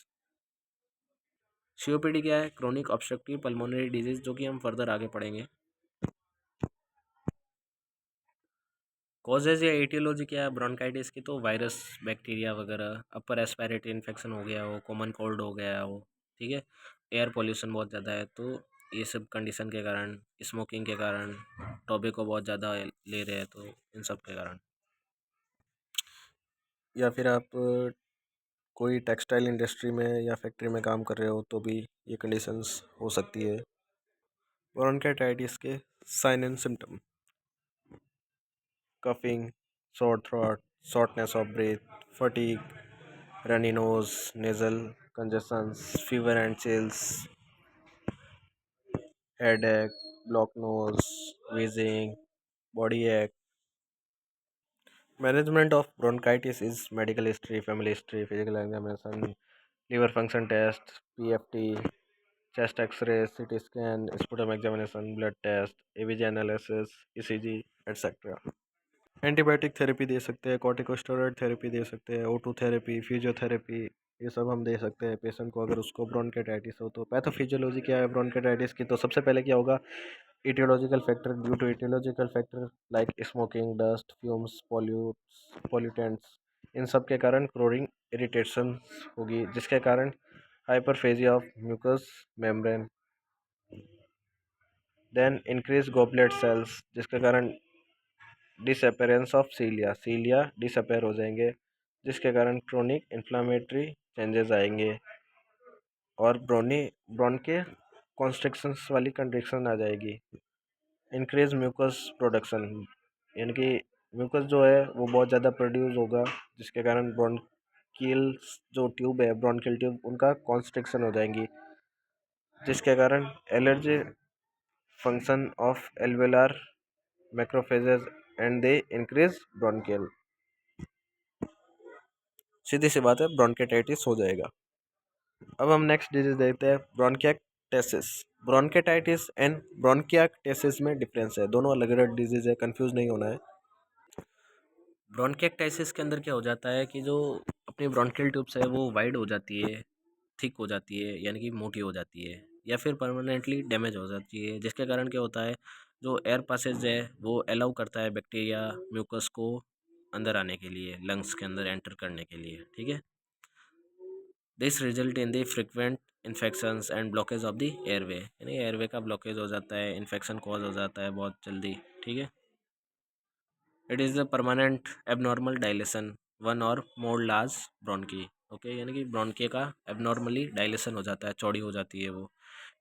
सीओपीडी क्या है, क्रोनिक ऑब्स्ट्रक्टिव पल्मोनरी डिजीज, जो कि हम फर्दर आगे पढ़ेंगे। कॉजेज या एटियोलॉजी क्या है ब्रोंकाइटिस की, तो वायरस, बैक्टीरिया वगैरह, अपर रेस्पिरेटरी इन्फेक्शन हो गया हो, कॉमन कोल्ड हो गया हो, ठीक है। एयर पोल्यूशन बहुत ज़्यादा है तो ये सब कंडीशन के कारण, स्मोकिंग के कारण, टोबैको बहुत ज़्यादा ले रहे हैं तो इन सब के कारण। या फिर आप कोई टेक्सटाइल इंडस्ट्री में या फैक्ट्री में काम कर रहे हो तो भी ये कंडीशंस हो सकती है। ब्रोंकाइटिस के sign and symptom: coughing, sore throat, shortness of breath, fatigue, runny nose, nasal congestions, fever and chills, headache, blocked nose, wheezing, body ache. Management of bronchitis is medical history, family history, physical examination, liver function test, PFT, chest X-ray, CT scan, sputum examination, blood test, ABG analysis, ECG, etc. Antibiotic therapy दे सकते हैं, corticosteroid therapy दे सकते हैं, O2 therapy, physiotherapy, ये सब हम दे सकते हैं पेशेंट को अगर उसको ब्रोंकाइटिस हो तो। पैथोफिजियोलॉजी क्या है ब्रोंकाइटिस की, तो सबसे पहले क्या होगा, etiological factor. Due to aetiological factor like smoking, dust, fumes, pollutants, इन सब के कारण क्रोनिक इरिटेशन होगी, जिसके कारण hyperplasia of mucus membrane, then increase goblet cells, जिसके कारण disappearance of cilia, cilia disappear हो जाएंगे, जिसके कारण क्रोनिक इन्फ्लामेटरी चेंजेस आएंगे और ब्रोनी ब्रोन के कॉन्स्ट्रिक्शंस वाली कंडीशन आ जाएगी। इंक्रीज म्यूकस प्रोडक्शन, यानी कि म्यूकस जो है वो बहुत ज़्यादा प्रोड्यूस होगा, जिसके कारण ब्रोंकियल जो ट्यूब है, ब्रोंकियल ट्यूब उनका कॉन्स्ट्रिक्शन हो जाएंगी, जिसके कारण allergy function of alveolar macrophages and they increase bronchial. सीधी सी बात है, ब्रोंकेटाइटिस हो जाएगा। अब हम नेक्स्ट डिजीज देखते हैं, ब्रोंकियाक्टेसिस। ब्रोंकेटाइटिस एंड ब्रोंकियाक्टेसिस में डिफरेंस है, दोनों अलग अलग डिजीज है, कंफ्यूज नहीं होना है। ब्रोंकियाक्टाइसिस के अंदर क्या हो जाता है कि जो अपनी ब्रोंकियल ट्यूब्स है वो वाइड हो जाती है, थिक हो जाती है, यानी कि मोटी हो जाती है, या फिर परमानेंटली डैमेज हो जाती है, जिसके कारण क्या होता है, जो एयर पासेज है वो अलाउ करता है बैक्टीरिया म्यूकस को अंदर आने के लिए, लंग्स के अंदर एंटर करने के लिए, ठीक है। This result in the frequent infections and blockage of the airway, यानी एयरवे का ब्लॉकेज हो जाता है, इन्फेक्शन कॉज हो जाता है बहुत जल्दी, ठीक है। It is the permanent abnormal dilation one और मोर लार्ज ब्रोंकी, ओके, यानी कि ब्रोंकी का एबनॉर्मली डायलेशन हो जाता है, चौड़ी हो जाती है वो।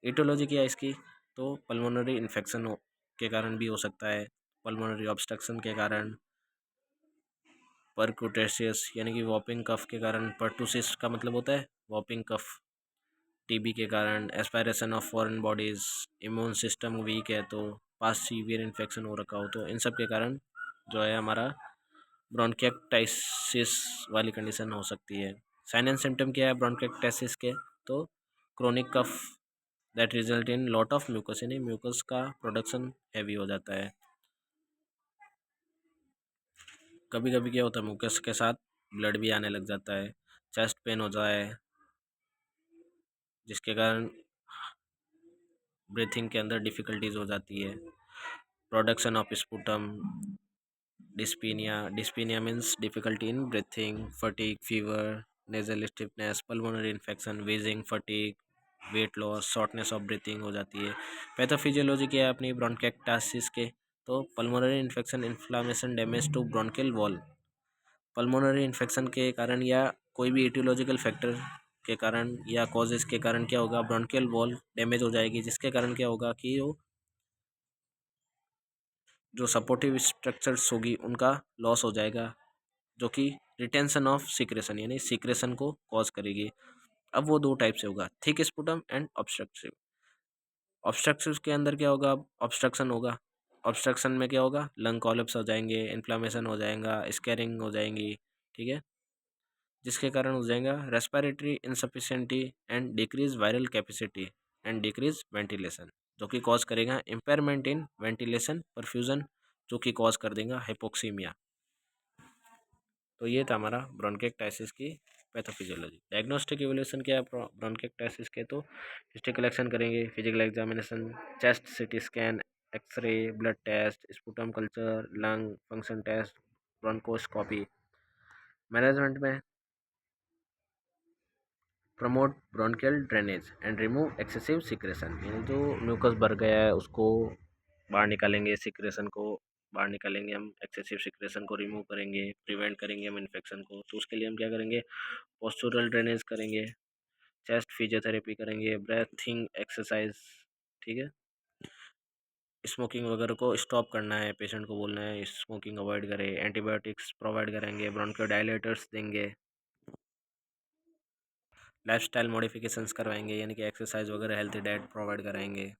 इटियोलॉजी क्या है इसकी, तो पल्मोनरी इन्फेक्शन के कारण भी हो सकता है, पल्मोनरी ऑब्स्ट्रक्शन के कारण, परक्यूटेशियस यानी कि वॉपिंग कफ के कारण, परटूसिस का मतलब होता है वॉपिंग कफ, टीबी के कारण, aspiration of foreign bodies, immune system weak है तो, पास सीवियर इन्फेक्शन हो रखा हो तो, इन सब के कारण जो है हमारा ब्रोंकियाक्टाइसिस वाली कंडीशन हो सकती है। साइन एंड सिम्टम क्या है ब्रोंकियाक्टाइसिस के, तो chronic cough that result in lot of mucus, यानी म्यूकस का प्रोडक्शन हैवी हो जाता है। कभी कभी क्या होता है म्यूकस के साथ ब्लड भी आने लग जाता है, चेस्ट पेन हो जाए, जिसके कारण ब्रीथिंग के अंदर डिफ़िकल्टीज हो जाती है, production of sputum, dyspnoea, dyspnoea means difficulty in breathing, fatigue, fever, nasal stiffness, pulmonary infection, wheezing, fatigue, weight loss, shortness of breathing हो जाती है। पैथोफिजियोलॉजी क्या है अपनी ब्रोंकिएक्टासिस के, तो pulmonary infection, inflammation, damage to bronchial wall, pulmonary infection के कारण या कोई भी एटियोलॉजिकल फैक्टर के कारण या कॉजेज के कारण क्या होगा, ब्रोंकियल वॉल डैमेज हो जाएगी, जिसके कारण क्या होगा कि जो सपोर्टिव स्ट्रक्चर्स होगी उनका लॉस हो जाएगा, जो कि रिटेंशन ऑफ सिक्रेशन यानी सिक्रेशन को कॉज करेगी। अब वो दो टाइप से होगा, thick sputum and obstructive. Obstructive के अंदर क्या होगा, ऑब्स्ट्रक्शन होगा, ऑब्स्ट्रक्शन में क्या होगा, लंग कॉलेप्स हो जाएंगे, इन्फ्लामेशन हो जाएगा, स्कैरिंग हो जाएंगी, ठीक है, जिसके कारण हो जाएगा respiratory insufficiency and decrease viral capacity and decrease ventilation, जो कि कॉज करेगा इम्पेयरमेंट इन वेंटिलेशन परफ्यूजन, जो कि कॉज कर देगा हाइपोक्सीमिया। तो ये था हमारा ब्रोंकिएक्टाइसिस की पैथोफिजियोलॉजी। डायग्नोस्टिक इवोल्यूशन क्या है ब्रोंकिएक्टाइसिस के, तो हिस्ट्री कलेक्शन करेंगे, physical examination, chest CT scan, X ray, blood test, sputum culture, lung function test, bronchoscopy. Management में promote bronchial drainage and remove excessive secretion, यानी जो म्यूकस भर गया है उसको बाहर निकालेंगे, सिक्रेशन को बाहर निकालेंगे हम, एक्सेसिव सिक्रेशन को रिमूव करेंगे, प्रिवेंट करेंगे हम इन्फेक्शन को। तो उसके लिए हम क्या करेंगे, पोस्चुरल ड्रेनेज करेंगे, चेस्ट फिजियोथेरेपी करेंगे, ब्रेथिंग एक्सरसाइज, ठीक है। स्मोकिंग वगैरह को स्टॉप करना है, पेशेंट को बोलना है स्मोकिंग अवॉइड करे, एंटीबायोटिक्स प्रोवाइड करेंगे, ब्रोंकोडायलेटर्स देंगे, लाइफस्टाइल मॉडिफिकेशंस करवाएंगे, यानी कि एक्सरसाइज वगैरह, हेल्थी डाइट प्रोवाइड कराएंगे।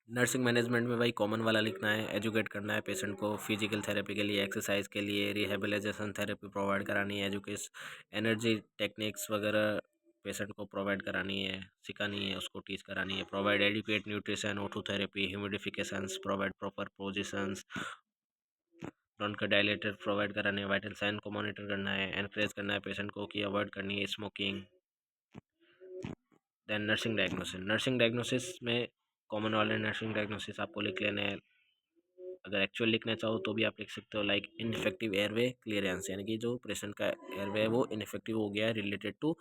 नर्सिंग मैनेजमेंट में भाई कॉमन वाला लिखना है, एजुकेट करना है पेशेंट को फिजिकल थेरेपी के लिए, एक्सरसाइज के लिए, रिहेबिलिटेशन थेरेपी प्रोवाइड करानी है, एजुकेशन एनर्जी टेक्निक्स वगैरह पेशेंट को प्रोवाइड करानी है, सिखानी है, उसको टीच करानी है, provide adequate nutrition, auto therapy, humidifications, provide proper positions, bronchodilator provide कराने हैं, वाइटल साइन को मॉनिटर करना है, एनकरेज करना है पेशेंट को कि अवॉइड करनी है स्मोकिंग। देन नर्सिंग डायग्नोसिस में कॉमन वाले नर्सिंग डायग्नोसिस आपको लिख लेने हैं, अगर एक्चुअल लिखना चाहो तो भी आप लिख सकते हो, लाइक इनफेक्टिव एयरवे क्लियरेंस, यानी कि जो पेशेंट का एयरवे है वो इनफेक्टिव हो गया है रिलेटेड टू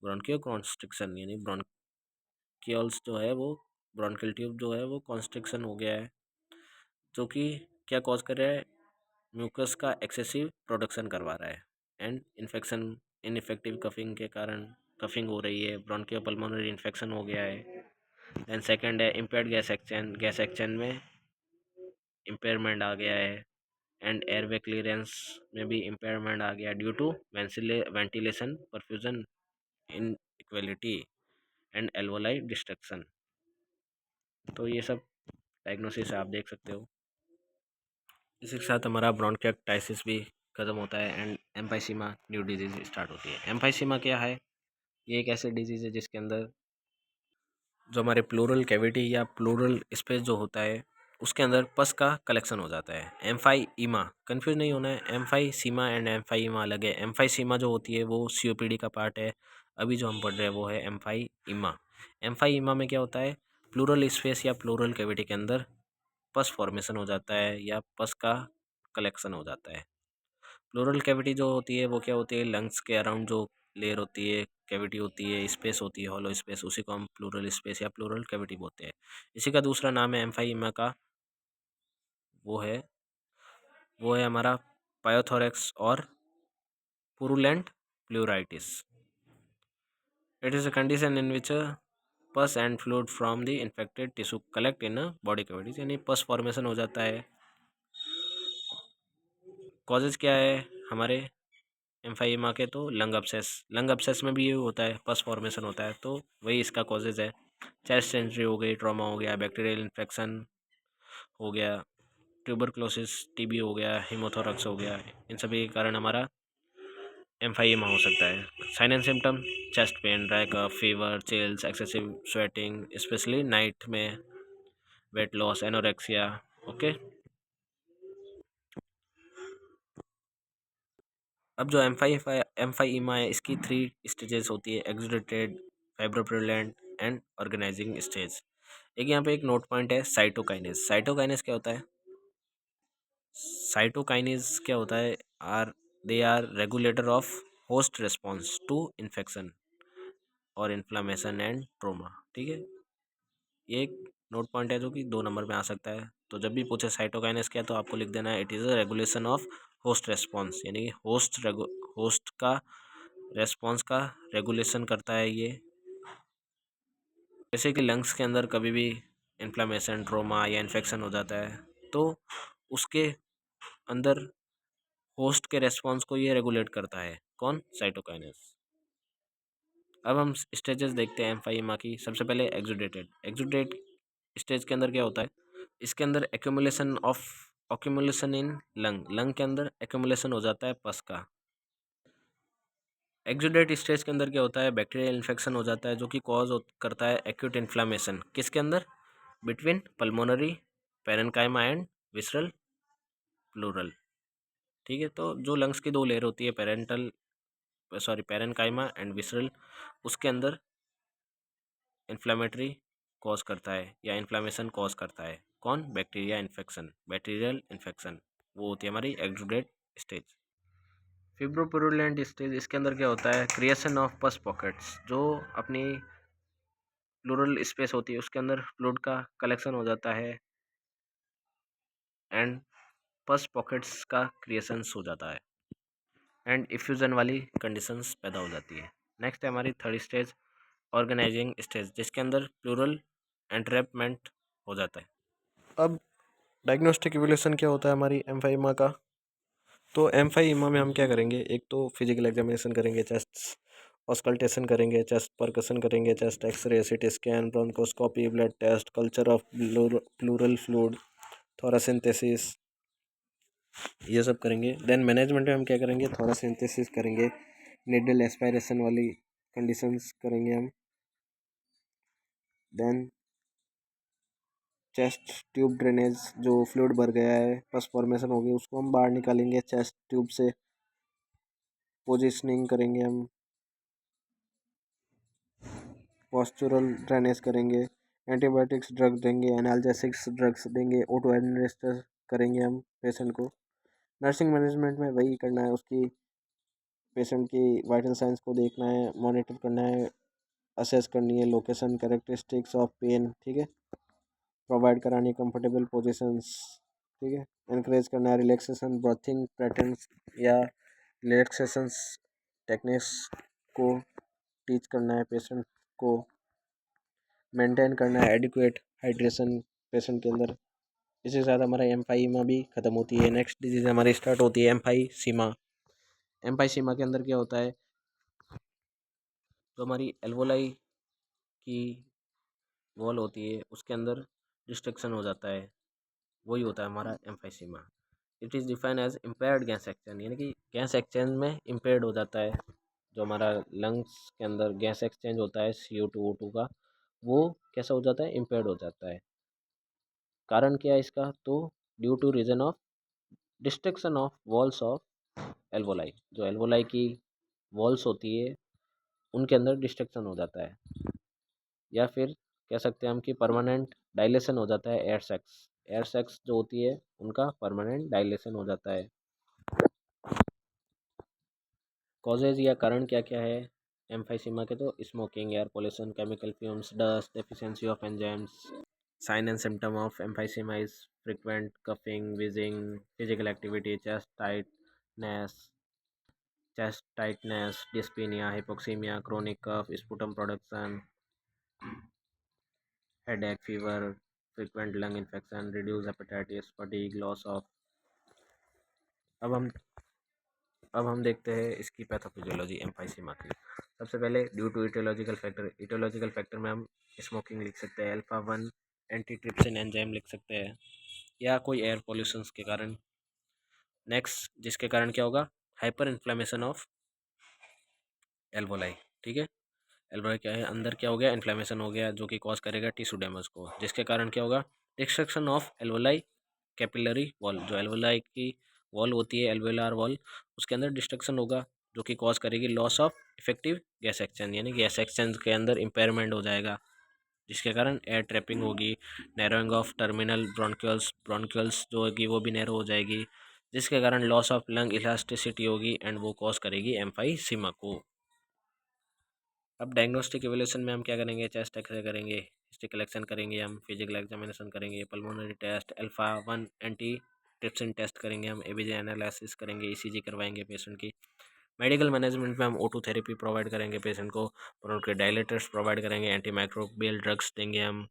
ब्रोंकियो कॉन्स्ट्रिक्शन, यानी ब्रोंकियल्स जो है वो, ब्रोंकियल ट्यूब जो है वो कॉन्स्ट्रिक्शन हो गया है, जो कि क्या कॉज कर रहा है, म्यूकस का एक्सेसिव प्रोडक्शन करवा रहा है, एंड इन्फेक्शन, इनफेक्टिव कफिंग के कारण कफिंग हो रही है, ब्रोंकियो पल्मोनरी इन्फेक्शन हो गया है। देन सेकंड है इम्पेयर्ड गैस एक्सचेंज में इम्पेयरमेंट आ गया है, एंड एयरवे क्लियरेंस में भी इम्पेयरमेंट आ गया due to ventilation perfusion inequality and alveoli destruction. तो ये सब डायग्नोसिस आप देख सकते हो। इसी के साथ हमारा ब्रोंकियोटाइसिस भी खत्म होता है and emphysema new disease start होती है। एम्फाइसीमा क्या है? ये एक ऐसी डिजीज है जिसके अंदर जो हमारे प्लूरल कैविटी या प्लूरल स्पेस जो होता है उसके अंदर पस का कलेक्शन हो जाता है। एम्फाइमा, कंफ्यूज नहीं होना है, एम्फाइसीमा एंड एम्फाइमा अलग है। एम्फाइसीमा जो होती है वो सीओपीडी का पार्ट है, अभी जो हम पढ़ रहे हैं वो है एम्फाइमा। एम्फाइमा में क्या होता है? प्लूरल स्पेस या प्लूरल कैविटी के अंदर पस फॉर्मेशन हो जाता है या पस का कलेक्शन हो जाता है। प्लूरल कैविटी जो होती है वो क्या होती है? लंग्स के अराउंड जो लेयर होती है, कैविटी होती है, स्पेस होती है, हॉलो स्पेस, उसी को हम प्लूरल स्पेस या प्लूरल कैविटी बोलते हैं। इसी का दूसरा नाम है एम्फाइमा का, वो है हमारा पायोथोरैक्स और purulent pleuritis. It is a condition in which pus and fluid from the infected tissue collect in body cavities, यानी पस फॉर्मेशन हो जाता है। कॉजेज क्या है हमारे एम्फाइमा के? तो लंग अब्सेस में भी ये होता है, पस फॉर्मेशन होता है, तो वही इसका कॉजेज है। चेस्ट इंजरी हो गई, ट्रॉमा हो गया, बैक्टीरियल इन्फेक्शन हो गया, ट्यूबरक्लोसिस टीबी हो गया, हीमोथोरक्स हो गया, इन सभी के कारण हमारा एम्फाइमा हो सकता है। Sign and symptom: chest pain, dry cough, fever, chills, excessive sweating, especially night में, वेट लॉस, एनोरेक्सिया। ओके, अब जो एम्फाइमा है इसकी 3 स्टेजेस होती है: exudated, fibropurulent and organising stage. एक यहाँ पे एक नोट पॉइंट है, साइटोकाइनेस। साइटोकाइनेस क्या होता है? साइटोकाइनेस क्या होता है? They are regulator of host response to infection और इन्फ्लामेशन एंड ट्रोमा। ठीक है, ये एक नोट पॉइंट है जो कि 2 नंबर में आ सकता है। तो जब भी पूछे साइटोकाइनेस क्या है तो आपको लिख देना है it is a regulation of host response, यानी कि होस्ट का रेस्पॉन्स का रेगुलेशन करता है ये। जैसे कि लंग्स के अंदर कभी भी इन्फ्लामेशन, ट्रोमा या इन्फेक्शन हो जाता है तो उसके अंदर होस्ट के रेस्पॉन्स को ये रेगुलेट करता है। कौन? साइटोकाइनेस। अब हम स्टेजेस देखते हैं एम्फाइमा की। सबसे पहले एक्सुडेट स्टेज के अंदर क्या होता है? इसके अंदर एक्यूमुलेशन इन लंग के अंदर एक्यूमुलेशन हो जाता है पस का। एक्सुडेट स्टेज के अंदर क्या होता है? बैक्टीरियल इन्फेक्शन हो जाता है जो कि करता है एक्यूट इन्फ्लामेशन। किसके अंदर? Between pulmonary parenchyma and visceral pleural. ठीक है, तो जो लंग्स की 2 लेयर होती है, पेरेन्काइमा एंड विसरल, उसके अंदर इन्फ्लामेटरी कॉज करता है या इन्फ्लामेशन कॉज करता है। कौन? बैक्टीरियल इन्फेक्शन, वो होती है हमारी एक्सुडेट स्टेज। फिब्रोपुरुलेंट स्टेज, इसके अंदर क्या होता है? क्रिएशन ऑफ पस पॉकेट्स, जो अपनी प्लूरल स्पेस होती है उसके अंदर फ्लूइड का कलेक्शन हो जाता है एंड पस पॉकेट्स का क्रिएशंस हो जाता है एंड इफ्यूजन वाली कंडीशंस पैदा हो जाती है। नेक्स्ट है हमारी थर्ड स्टेज, ऑर्गेनाइजिंग स्टेज, जिसके अंदर प्लूरल एंट्रैपमेंट हो जाता है। अब डायग्नोस्टिक इवोल्यूशन क्या होता है हमारी एम्फाइमा का? तो एम्फाइमा में हम क्या करेंगे? एक तो फिजिकल एग्जामिनेशन करेंगे, चेस्ट ऑस्कल्टेशन करेंगे, चेस्ट परकशन करेंगे, chest X ray, CT scan, bronchoscopy, blood test, culture of pleural fluid, thoracentesis, ये सब करेंगे। देन मैनेजमेंट में हम क्या करेंगे? थोरासिंथेसिस करेंगे, निडल एस्पायरेशन वाली कंडीशंस करेंगे हम। देन चेस्ट ट्यूब ड्रेनेज, जो फ्लूइड भर गया है, पस फॉर्मेशन हो गई, उसको हम बाहर निकालेंगे चेस्ट ट्यूब से। पोजिशनिंग करेंगे हम, पॉस्चुरल ड्रेनेज करेंगे, एंटीबायोटिक्स ड्रग देंगे, एनाल्जेसिक्स ड्रग्स देंगे, ऑटो एडमिनिस्टर करेंगे हम पेशेंट को। नर्सिंग मैनेजमेंट में वही करना है, उसकी पेशेंट की वाइटल साइंस को देखना है, मॉनिटर करना है, असेस करनी है लोकेशन, कैरेक्टरिस्टिक्स ऑफ पेन, ठीक है, प्रोवाइड करानी है कंफर्टेबल पोजीशंस, ठीक है, इनक्रेज करना है रिलैक्सेशन ब्रीथिंग पैटर्न्स या रिलैक्सेशंस टेक्निक्स को टीच करना है पेशेंट को, मेंटेन करना है एडिक्वेट हाइड्रेशन पेशेंट के अंदर, इसके साथ हमारा एम्फाइमा भी ख़त्म होती है। नेक्स्ट डिजीज़ हमारी स्टार्ट होती है एम्फाइसीमा। एम्फाइसीमा के अंदर क्या होता है, जो हमारी एल्वोलाई की वॉल होती है उसके अंदर डिस्ट्रक्शन हो जाता है, वही होता है हमारा emphysema. It is define as impaired gas exchange, यानी कि गैस एक्सचेंज में इम्पेयर्ड हो जाता है। जो हमारा लंग्स के अंदर गैस एक्सचेंज होता है CO2 O2 का, वो कैसा हो जाता है, इम्पेयर्ड हो जाता है। कारण क्या है इसका, तो due to reason of destruction of walls of alveoli. जो एल्वोलाई की वॉल्स होती है उनके अंदर डिस्ट्रक्शन हो जाता है, या फिर कह सकते हैं हम कि परमानेंट डायलेशन हो जाता है एयर सैक्स। एयर सैक्स जो होती है उनका परमानेंट डायलेशन हो जाता है। कॉजेज या कारण क्या क्या है एम्फाइसीमा के, तो smoking, air pollution, chemical fumes, dust, deficiency of enzymes. Sign and symptom of emphysema is frequent coughing, wheezing, physical activity, chest tightness, dyspnoea, hypoxemia, chronic cough, sputum production, headache, fever, frequent lung infection, reduced appetite, fatigue, loss of। अब हम अब हम देखते हैं इसकी pathophysiology emphysema की। सबसे पहले due to aetiological factor. Etiological factor में हम स्मोकिंग लिख सकते हैं, अल्फा 1 एंटीट्रिप्सिन एंजाइम लिख सकते हैं, या कोई एयर पॉल्यूशंस के कारण। नेक्स्ट जिसके कारण क्या होगा, हाइपर इन्फ्लेमेशन ऑफ एल्वोलाई। ठीक है, एल्वोलाई क्या है, अंदर क्या हो गया, इन्फ्लेमेशन हो गया, जो कि कॉज करेगा टिश्यू डैमेज को, जिसके कारण क्या होगा, destruction of alveoli capillary wall. जो एल्वोलाई की वॉल होती है, एल्वोलार वॉल, उसके अंदर डिस्ट्रक्शन होगा, जो कि कॉज करेगी loss of effective gas exchange, यानी गैस एक्सचेंज के अंदर इम्पेयरमेंट हो जाएगा, जिसके कारण एयर ट्रैपिंग होगी। Narrowing of terminal bronchioles, bronchioles जो होगी वो भी नैरो हो जाएगी, जिसके कारण लॉस ऑफ लंग इलास्टिसिटी होगी, एंड वो कॉज करेगी एम्फाइसीमा को। अब डायग्नोस्टिक एवोल्यूशन में हम क्या करेंगे, चेस्ट एक्सरे करेंगे, हिस्ट्री कलेक्शन करेंगे, हम फिजिकल एग्जामिनेशन करेंगे, pulmonary test, alpha 1 anti trypsin test करेंगे, हम एबीजे एनालिसिस करेंगे, ECG करवाएंगे पेशेंट की। मेडिकल मैनेजमेंट में हम O2 थेरेपी प्रोवाइड करेंगे पेशेंट को, और उनके डायलेटर्स प्रोवाइड करेंगे, एंटी माइक्रोबियल ड्रग्स देंगे हम।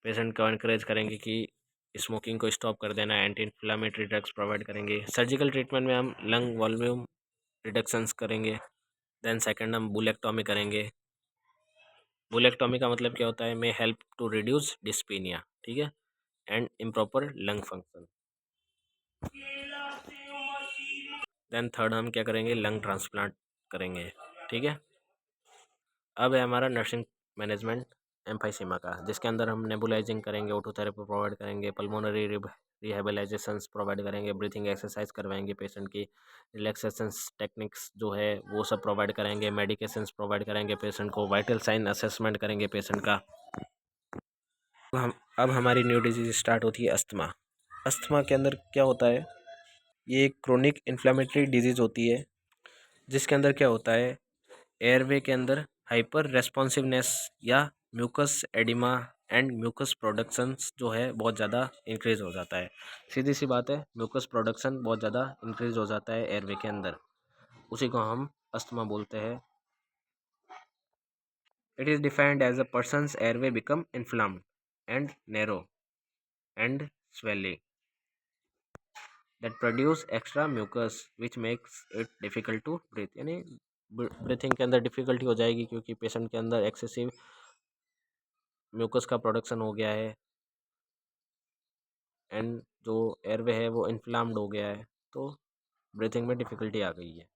पेशेंट को इनकरेज करेंगे कि स्मोकिंग को स्टॉप कर देना, एंटी इन्फ्लामेटरी ड्रग्स प्रोवाइड करेंगे। सर्जिकल ट्रीटमेंट में हम लंग वॉल्यूम रिडक्शंस करेंगे। देन सेकंड हम बुलेक्टॉमी करेंगे। बुलेक्टॉमी का मतलब क्या होता है, may help to reduce dyspnoea, ठीक है, and improper lung function. Then third हम क्या करेंगे, लंग ट्रांसप्लांट करेंगे। ठीक है, अब है हमारा नर्सिंग मैनेजमेंट एम्फाइसीमा का, जिसके अंदर हम नेबुलाइजिंग करेंगे, ऑटो थेरेपी प्रोवाइड करेंगे, पल्मोनरी रिहेबिलाइजेशंस प्रोवाइड करेंगे, ब्रीथिंग एक्सरसाइज करवाएंगे पेशेंट की, रिलैक्सेशन टेक्निक्स जो है वो सब प्रोवाइड करेंगे, मेडिकेशंस प्रोवाइड करेंगे पेशेंट को, वाइटल साइन असेसमेंट करेंगे पेशेंट का। अब हमारी न्यू डिजीज स्टार्ट होती है अस्थमा। अस्थमा के अंदर क्या होता है, ये एक क्रोनिक इन्फ्लेमेटरी डिजीज़ होती है, जिसके अंदर क्या होता है, एयरवे के अंदर हाइपर रेस्पॉन्सिवनेस या mucus oedema and mucus productions जो है बहुत ज़्यादा इंक्रीज हो जाता है। सीधी सी बात है, म्यूकस प्रोडक्शन बहुत ज़्यादा इंक्रीज हो जाता है एयरवे के अंदर, उसी को हम अस्थमा बोलते हैं। It is defined as a person's airway become inflamed and narrow and swelling that produce extra mucus which makes it difficult to breathe, यानी ब्रीथिंग के अंदर डिफ़िकल्टी हो जाएगी, क्योंकि पेशेंट के अंदर एक्सेसिव म्यूकस का प्रोडक्शन हो गया है, एंड जो एयरवे है वो इन्फ्लाम्ड हो गया है, तो ब्रीथिंग में डिफ़िकल्टी आ गई है।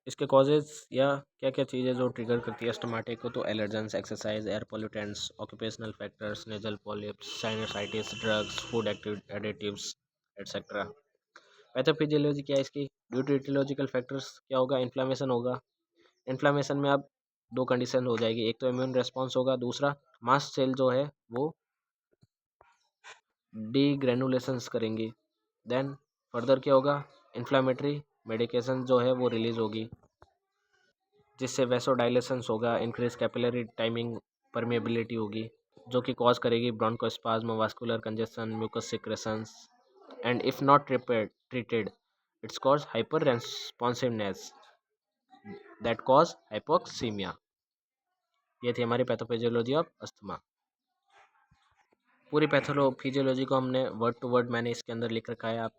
इसके कॉजेज़ या क्या क्या चीज़ें जो ट्रिगर करती है अस्थमाटिक को, तो allergens, exercise, air pollutants, occupational factors, nasal polyps, sinusitis, drugs, food additives etcetera. Pathophysiology क्या है इसकी, ड्यू टू इटियोलॉजिकल फैक्टर्स क्या होगा, इन्फ्लामेशन होगा। इन्फ्लामेशन में अब दो कंडीशन हो जाएगी, एक तो इम्यून रेस्पॉन्स होगा, दूसरा मास्ट सेल जो है वो डीग्रेनुलेशंस करेंगी। देन फर्दर क्या होगा, इन्फ्लामेटरी मेडिकेशन जो है वो रिलीज होगी, जिससे वैसोडाइलेशंस होगा, इंक्रीज कैपिलरी टाइमिंग परमेबिलिटी होगी, जो कि कॉज करेगी bronchospasm, vascular congestion, mucus secretions, and if not treated it's cause hyper responsiveness that cause hypoxemia। ये थी हमारी पैथोफिजियोलॉजी ऑफ अस्थमा। पूरी पैथोफिजियोलॉजी को हमने वर्ड टू वर्ड मैंने इसके अंदर लिख रखा है, आप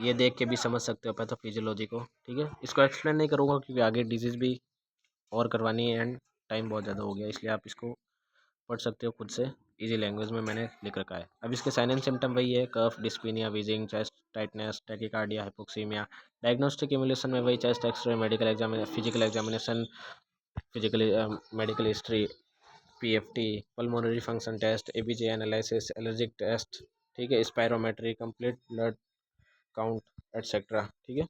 ये देख के भी समझ सकते हो पैथोफिजियोलॉजी को। ठीक है, इसको एक्सप्लेन नहीं करूँगा क्योंकि आगे डिजीज़ भी और करवानी है एंड टाइम बहुत ज़्यादा हो गया, इसलिए आप इसको पढ़ सकते हो खुद से, इजी लैंग्वेज में मैंने लिख रखा है। अब इसके साइन एंड सिम्टम वही है, cough, dyspnoea, wheezing, chest tightness, tachycardia, hypoxaemia. Diagnostic evaluation में वही chest X-ray, medical examine, physical examination, physical medical history, PFT, pulmonary function test, ABG analysis, allergic test, ठीक है, spirometry, complete blood count etcetera. ठीक है,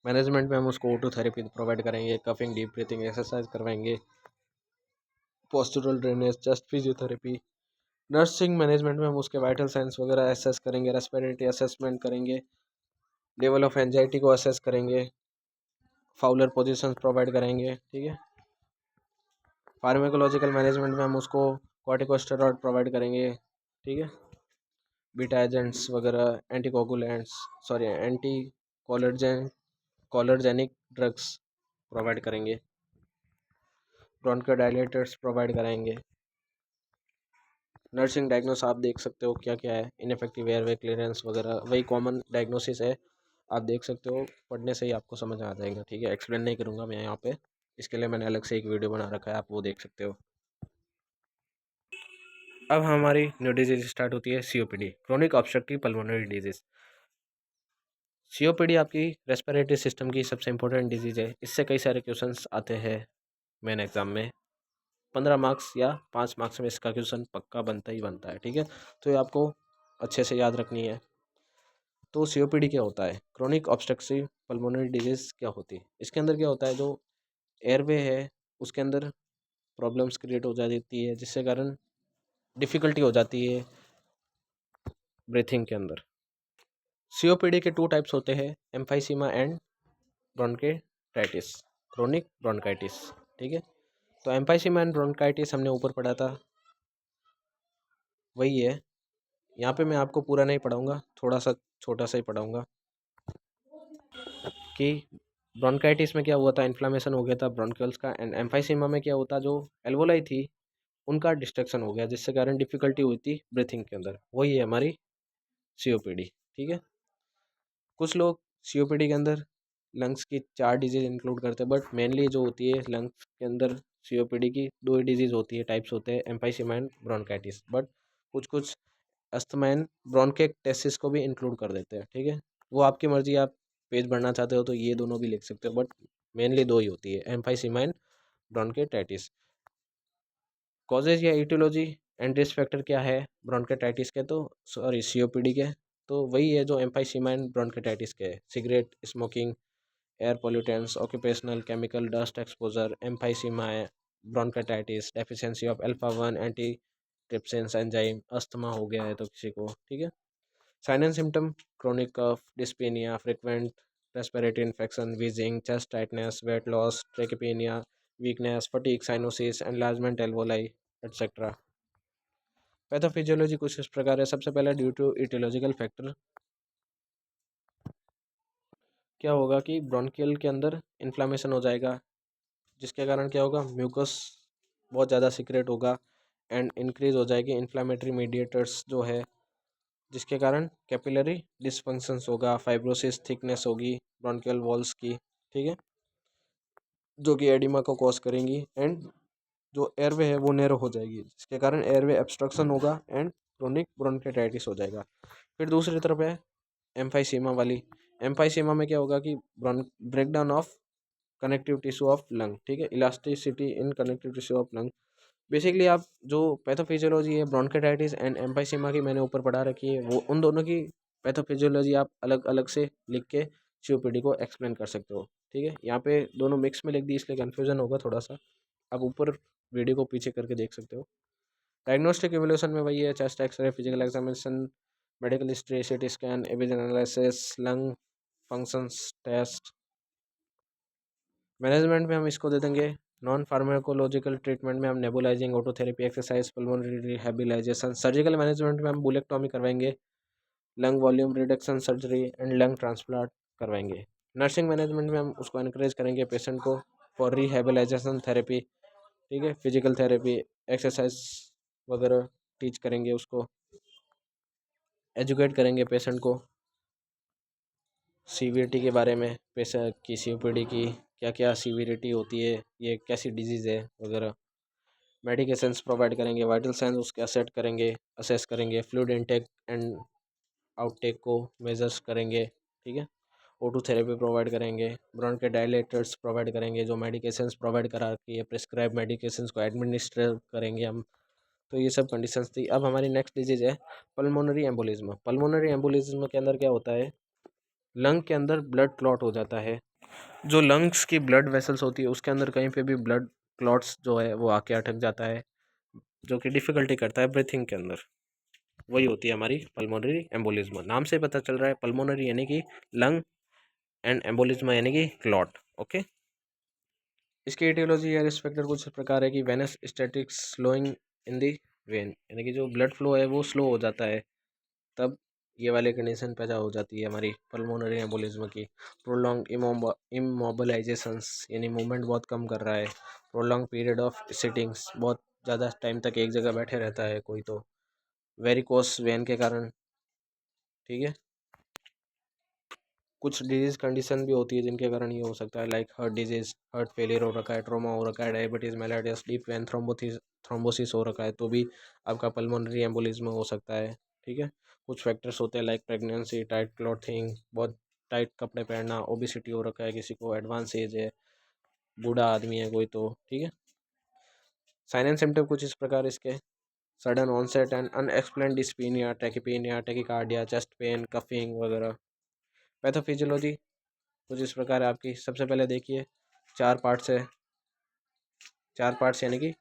management में हम उसको auto therapy provide करेंगे, कफिंग, डीप ब्रीथिंग एक्सरसाइज करवाएंगे, postural drainage, chest physiotherapy. Nursing management में हम उसके वाइटल साइंस वगैरह असेस करेंगे, रेस्पिरेटरी असेसमेंट करेंगे, लेवल ऑफ एंजाइटी को असेस करेंगे, फाउलर पोजीशंस प्रोवाइड करेंगे। ठीक है, फार्माकोलॉजिकल मैनेजमेंट में हम उसको कॉर्टिकोस्टेरॉइड प्रोवाइड करेंगे। ठीक है, बीटा एजेंट्स वगैरह, एंटी कॉलर्जेनिक ड्रग्स प्रोवाइड करेंगे, ब्रोंकोडायलेटर्स प्रोवाइड करेंगे। नर्सिंग डायग्नोस आप देख सकते हो क्या क्या है, इनफेक्टिव एयरवे क्लियरेंस वगैरह, वही कॉमन डायग्नोसिस है, आप देख सकते हो, पढ़ने से ही आपको समझ आ जाएगा। ठीक है, एक्सप्लेन नहीं करूँगा मैं यहाँ पे, इसके लिए मैंने अलग से एक वीडियो बना रखा है, आप वो देख सकते हो। अब हमारी न्यू डिजीज स्टार्ट होती है, COPD, chronic obstructive pulmonary disease. COPD आपकी रेस्पिरेटरी सिस्टम की सबसे इंपॉर्टेंट डिजीज है, इससे कई सारे क्वेश्चंस आते हैं मेन एग्जाम में, 15 मार्क्स या 5 मार्क्स में इसका क्वेश्चन पक्का बनता ही बनता है। ठीक है, तो ये आपको अच्छे से याद रखनी है। तो सीओपीडी क्या होता है, क्रोनिक ऑब्स्ट्रक्टिव पल्मोनरी डिजीज क्या होती है, इसके अंदर क्या होता है, जो एयरवे है उसके अंदर प्रॉब्लम्स क्रिएट हो जाती है, जिससे कारण डिफ़िकल्टी हो जाती है ब्रीथिंग के अंदर। सीओपीडी के 2 टाइप्स होते हैं, एम्फाइसीमा एंड ब्रोंकेटाइटिस, क्रोनिक ब्रोंकाइटिस। ठीक है, तो एम्फाइसीमा एंड ब्रोंकाइटिस हमने ऊपर पढ़ा था, वही है। यहाँ पे मैं आपको पूरा नहीं पढ़ाऊँगा, थोड़ा सा छोटा सा ही पढ़ाऊँगा कि ब्रोंकाइटिस में क्या हुआ था, इन्फ्लामेशन हो गया था ब्रोंकियल्स का, एंड एम्फाइसीमा में क्या होता, जो एल्वोलाई थी उनका डिस्ट्रक्शन हो गया, जिससे कारण डिफ़िकल्टी हुई थी ब्रीथिंग के अंदर, वही है हमारी सीओपीडी। ठीक है, कुछ लोग सीओपीडी के अंदर लंग्स की 4 डिजीज़ इंक्लूड करते हैं, बट मेनली जो होती है लंग्स के अंदर सीओपीडी की 2 ही डिजीज़ होती है, टाइप्स होते हैं, एम्फाइसीमा एंड ब्रोंकाइटिस। बट कुछ कुछ अस्थमा एंड ब्रोंकाइटिस को भी इंक्लूड कर देते हैं। ठीक है, वो आपकी मर्जी, आप पेज बढ़ना चाहते हो तो ये दोनों भी लिख सकते हो, बट मेनली 2 ही होती है, एम्फाइसीमा एंड ब्रोंकाइटिस। कॉजेज या ईटियोलॉजी एंड रिस्क फैक्टर क्या है ब्रोंकाइटिस के, तो सॉरी सीओपीडी के, तो वही है जो एम्फाइसीमा एंड ब्रोंकाइटिस के है, cigarette smoking, air pollutants, occupational chemical, dust exposure, emphysema है, bronchitis, deficiency of alpha 1 anti trypsin enzyme, asthma हो गया है तो किसी को। ठीक है, sign and symptom, chronic cough, dyspnoea, frequent respiratory infection, wheezing, chest tightness, weight loss, tachypnoea, weakness, fatigue, cyanosis, enlargement alveoli etcetera. Pathophysiology कुछ इस प्रकार है, सबसे पहले ड्यू टू इटियोलॉजिकल फैक्टर क्या होगा कि ब्रोंकियल के अंदर इन्फ्लामेशन हो जाएगा, जिसके कारण क्या होगा, म्यूकस बहुत ज़्यादा सीक्रेट होगा एंड इंक्रीज हो जाएगी इन्फ्लामेटरी मीडिएटर्स जो है, जिसके कारण कैपिलरी डिसफंक्शंस होगा, फाइब्रोसिस, थिकनेस होगी ब्रोंकियल वॉल्स की। ठीक है, जो कि एडिमा को कॉज करेंगी एंड जो एयरवे है वो नैरो हो जाएगी, जिसके कारण एयरवे ऑब्स्ट्रक्शन होगा एंड क्रोनिक ब्रोंकाइटिस हो जाएगा। फिर दूसरी तरफ है एम्फाइसीमा वाली, एम्फाइसीमा में क्या होगा कि breakdown of connective tissue of lung. ठीक है, elasticity in connective tissue of lung. Basically आप जो पैथोफिजियोलॉजी है ब्रोंकाइटिस एंड एम्फाइसीमा की मैंने ऊपर पढ़ा रखी है, वो उन दोनों की पैथोफिजियोलॉजी आप अलग अलग से लिख के सीओपीडी को एक्सप्लेन कर सकते हो। ठीक है, यहाँ पे दोनों मिक्स में लिख दी इसलिए कन्फ्यूजन होगा थोड़ा सा, आप ऊपर वीडियो को पीछे करके देख सकते हो। डायग्नोस्टिक इवोल्यूशन में वही है, chest x ray, physical examination, medical history, CT scan, image analysis, lung functions test. Management में हम इसको दे देंगे, नॉन फार्माकोलॉजिकल ट्रीटमेंट में हम nebulising, autotherapy, exercise, pulmonary rehabilitation. Surgical management में हम बुलेक्टोमी करवाएंगे, lung volume reduction surgery and lung transplant करवाएंगे। नर्सिंग मैनेजमेंट में हम उसको इनक्रेज करेंगे पेशेंट को फॉर रिहैबिलिटेशन थेरेपी। ठीक है, फिजिकल थेरेपी, एक्सरसाइज वगैरह टीच करेंगे उसको, एजुकेट करेंगे पेशेंट को सीवीटी के बारे में, पेशेंट की सीओपीडी की क्या क्या सीवियरिटी होती है, ये कैसी डिजीज़ है वगैरह। मेडिकेशंस प्रोवाइड करेंगे, वाइटल साइंस उसके असेट करेंगे, असेस करेंगे, फ्लूइड इनटेक एंड आउटटेक को मेजर्स करेंगे, ठीक है। O2 थेरेपी प्रोवाइड करेंगे, ब्रोंके डायलेटर्स प्रोवाइड करेंगे, जो मेडिकेशंस प्रोवाइड करा के प्रिस्क्राइब मेडिकेशंस को एडमिनिस्टर करेंगे हम। तो ये सब कंडीशंस थी। अब हमारी नेक्स्ट डिजीज है पल्मोनरी एम्बोलिज्म। पल्मोनरी एम्बोलिज्म के अंदर क्या होता है, लंग के अंदर ब्लड क्लॉट हो जाता है। जो लंग्स की ब्लड वेसल्स होती है उसके अंदर कहीं पे भी ब्लड क्लॉट्स जो है वो आके अटक जाता है, जो कि डिफ़िकल्टी करता है ब्रीथिंग के अंदर। वही होती है हमारी पल्मोनरी एम्बोलिज्म। नाम से पता चल रहा है, पल्मोनरी यानी कि लंग एंड एम्बोलिज्म यानी कि क्लॉट। ओके, इसकी एटियोलॉजी या रिस्क फैक्टर कुछ प्रकार है कि venous statics slowing in the vein, यानी कि जो ब्लड फ्लो है वो स्लो हो जाता है, तब ये वाली कंडीशन पैदा हो जाती है हमारी पल्मोनरी एम्बोलिज्म की। प्रोलॉन्ग इमोबिलाइजेशंस, यानी मूवमेंट बहुत कम कर रहा है। प्रोलॉन्ग पीरियड ऑफ सिटिंग्स, बहुत ज़्यादा टाइम तक एक जगह बैठे रहता है कोई तो। वेरिकोस वेन के कारण, ठीक है। कुछ डिजीज़ कंडीशन भी होती है जिनके कारण ये हो सकता है, like heart disease, heart failure हो रखा है, ट्रॉमा हो रखा है, diabetes mellitus, deep vein thrombosis हो रखा है, तो भी आपका पल्मोनरी एम्बोलिज्म हो सकता है, ठीक है। कुछ फैक्टर्स होते हैं लाइक प्रेगनेंसी, टाइट क्लॉथिंग, बहुत टाइट कपड़े पहनना, ओबिसिटी हो रखा है किसी को, एडवांस एज है, बूढ़ा आदमी है कोई तो, ठीक है। साइन एंड सिम्टम कुछ इस प्रकार इसके, sudden onset and unexplain dyspnoea, tachypnoea, tachycardia, chest pain, coughing वगैरह। पैथोफिजियोलॉजी कुछ इस प्रकार है आपकी। सबसे पहले देखिए, चार पार्ट्स है, चार पार्ट्स यानी कि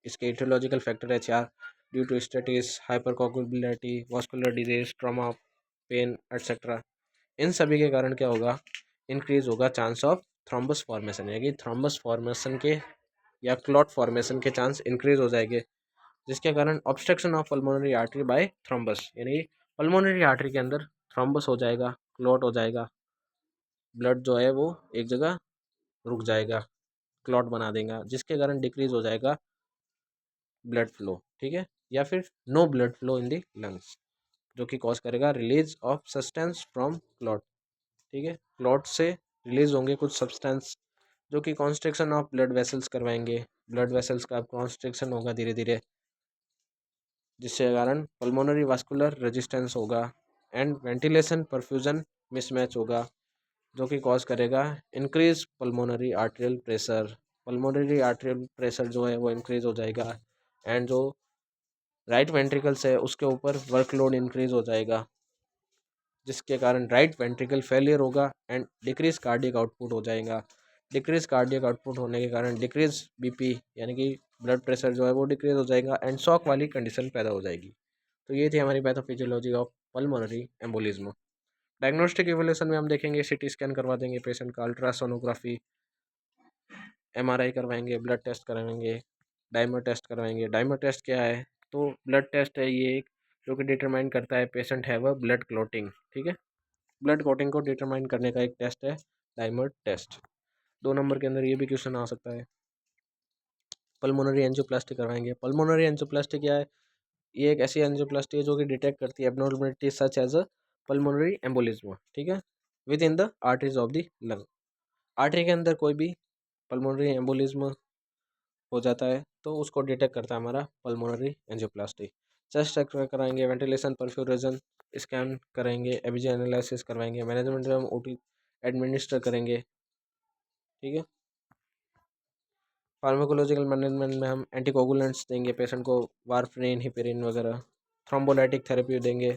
इसके इटियोलॉजिकल फैक्टर है चार। Due to stasis, hypercoagulability, vascular disease, trauma, pain etcetera. इन सभी के कारण क्या होगा, इंक्रीज होगा चांस ऑफ थ्रोम्बस फॉर्मेशन, यानी कि थ्रोम्बस फॉर्मेशन के या क्लॉट फॉर्मेशन के चांस इंक्रीज हो जाएंगे, जिसके कारण obstruction of pulmonary artery by thrombus, यानी पल्मोनरी आर्टरी के अंदर थ्रोम्बस हो जाएगा, क्लॉट हो जाएगा, ब्लड जो है वो एक जगह रुक जाएगा, क्लॉट बना देगा, जिसके कारण डिक्रीज हो जाएगा ब्लड फ्लो, ठीक है। या फिर no blood flow in the lungs, जो कि कॉज करेगा release of substance from clot, ठीक है। क्लॉट से रिलीज होंगे कुछ सब्सटेंस जो कि कॉन्स्ट्रिक्शन ऑफ ब्लड वेसल्स करवाएंगे, ब्लड वेसल्स का कॉन्स्ट्रिक्शन होगा धीरे धीरे, जिसके कारण पल्मोनरी वास्कुलर रेजिस्टेंस होगा एंड वेंटिलेशन परफ्यूजन मिसमैच होगा, जो कि कॉज करेगा increase pulmonary arterial pressure. Pulmonary arterial pressure जो है वो इंक्रीज हो जाएगा, एंड जो राइट वेंट्रिकल्स है उसके ऊपर वर्कलोड इंक्रीज हो जाएगा, जिसके कारण राइट वेंट्रिकल फेलियर होगा एंड डिक्रीज कार्डियक आउटपुट हो जाएगा। डिक्रीज कार्डियक आउटपुट होने के कारण डिक्रीज बीपी, यानी कि ब्लड प्रेशर जो है वो डिक्रीज हो जाएगा एंड शॉक वाली कंडीशन पैदा हो जाएगी। तो ये थी हमारी pathophysiology of pulmonary embolism. Diagnostic evolution में हम देखेंगे, सीटी स्कैन करवा देंगे पेशेंट का, अल्ट्रासोनोग्राफी, एमआरआई करवाएंगे, ब्लड टेस्ट करवाएंगे, डायमर टेस्ट करवाएंगे। डायमर टेस्ट क्या है, तो ब्लड टेस्ट है ये एक, जो कि डिटरमाइन करता है पेशेंट है वह ब्लड क्लॉटिंग, ठीक है। ब्लड क्लॉटिंग को डिटरमाइन करने का एक टेस्ट है डायमर टेस्ट। 2 नंबर के अंदर ये भी क्वेश्चन आ सकता है। पल्मोनरी एंजियोप्लास्टी करवाएंगे। पल्मोनरी एंजियोप्लास्टी क्या है, ये एक ऐसी एंजियोप्लास्टी है जो कि डिटेक्ट करती है abnormality such as a pulmonary embolism, ठीक है, within the arteries of the lung. Artery के अंदर कोई भी पल्मोनरी एम्बोलिज्म हो जाता है तो उसको डिटेक्ट करता है हमारा पल्मोनरी एंजियोप्लास्टी। चेस्ट एक्सरे कराएंगे, वेंटिलेशन परफ्यूजन स्कैन करेंगे, एबीजी एनालिसिस करवाएंगे, मैनेजमेंट में हम ओटी एडमिनिस्टर करेंगे, ठीक है। फार्माकोलॉजिकल मैनेजमेंट में हम एंटीकोगुलेंट्स देंगे पेशेंट को, वारफरीन, हिपेरिन वगैरह। थ्रोम्बोलाइटिक थेरेपी देंगे।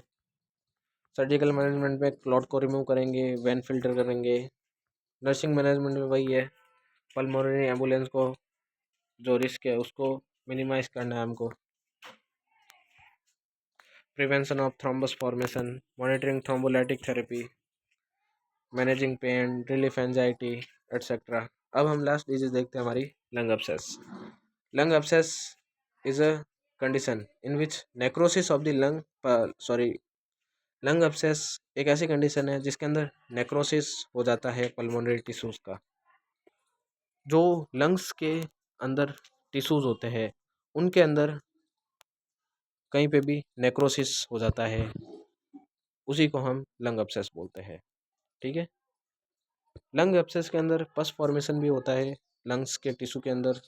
सर्जिकल मैनेजमेंट में क्लॉट को रिमूव करेंगे, वेन फिल्टर करेंगे। नर्सिंग मैनेजमेंट में वही है, पल्मोनरी एम्बुलेंस को जो रिस्क है उसको मिनिमाइज करना है हमको। Prevention of thrombus formation, monitoring thrombolytic therapy, managing pain, relief anxiety etcetera. अब हम लास्ट डिजीज देखते हैं हमारी lung abscess. Lung abscess is a condition in which necrosis of the lung abscess एक ऐसी कंडीशन है जिसके अंदर नेक्रोसिस हो जाता है पल्मोनरी टिश्यूज का। जो लंग्स के अंदर टिश्यूज होते हैं उनके अंदर कहीं पे भी नेक्रोसिस हो जाता है, उसी को हम लंग एब्सेस बोलते हैं। ठीक है। लंग एब्सेस के अंदर पस फॉर्मेशन भी होता है लंग्स के टिश्यू के अंदर।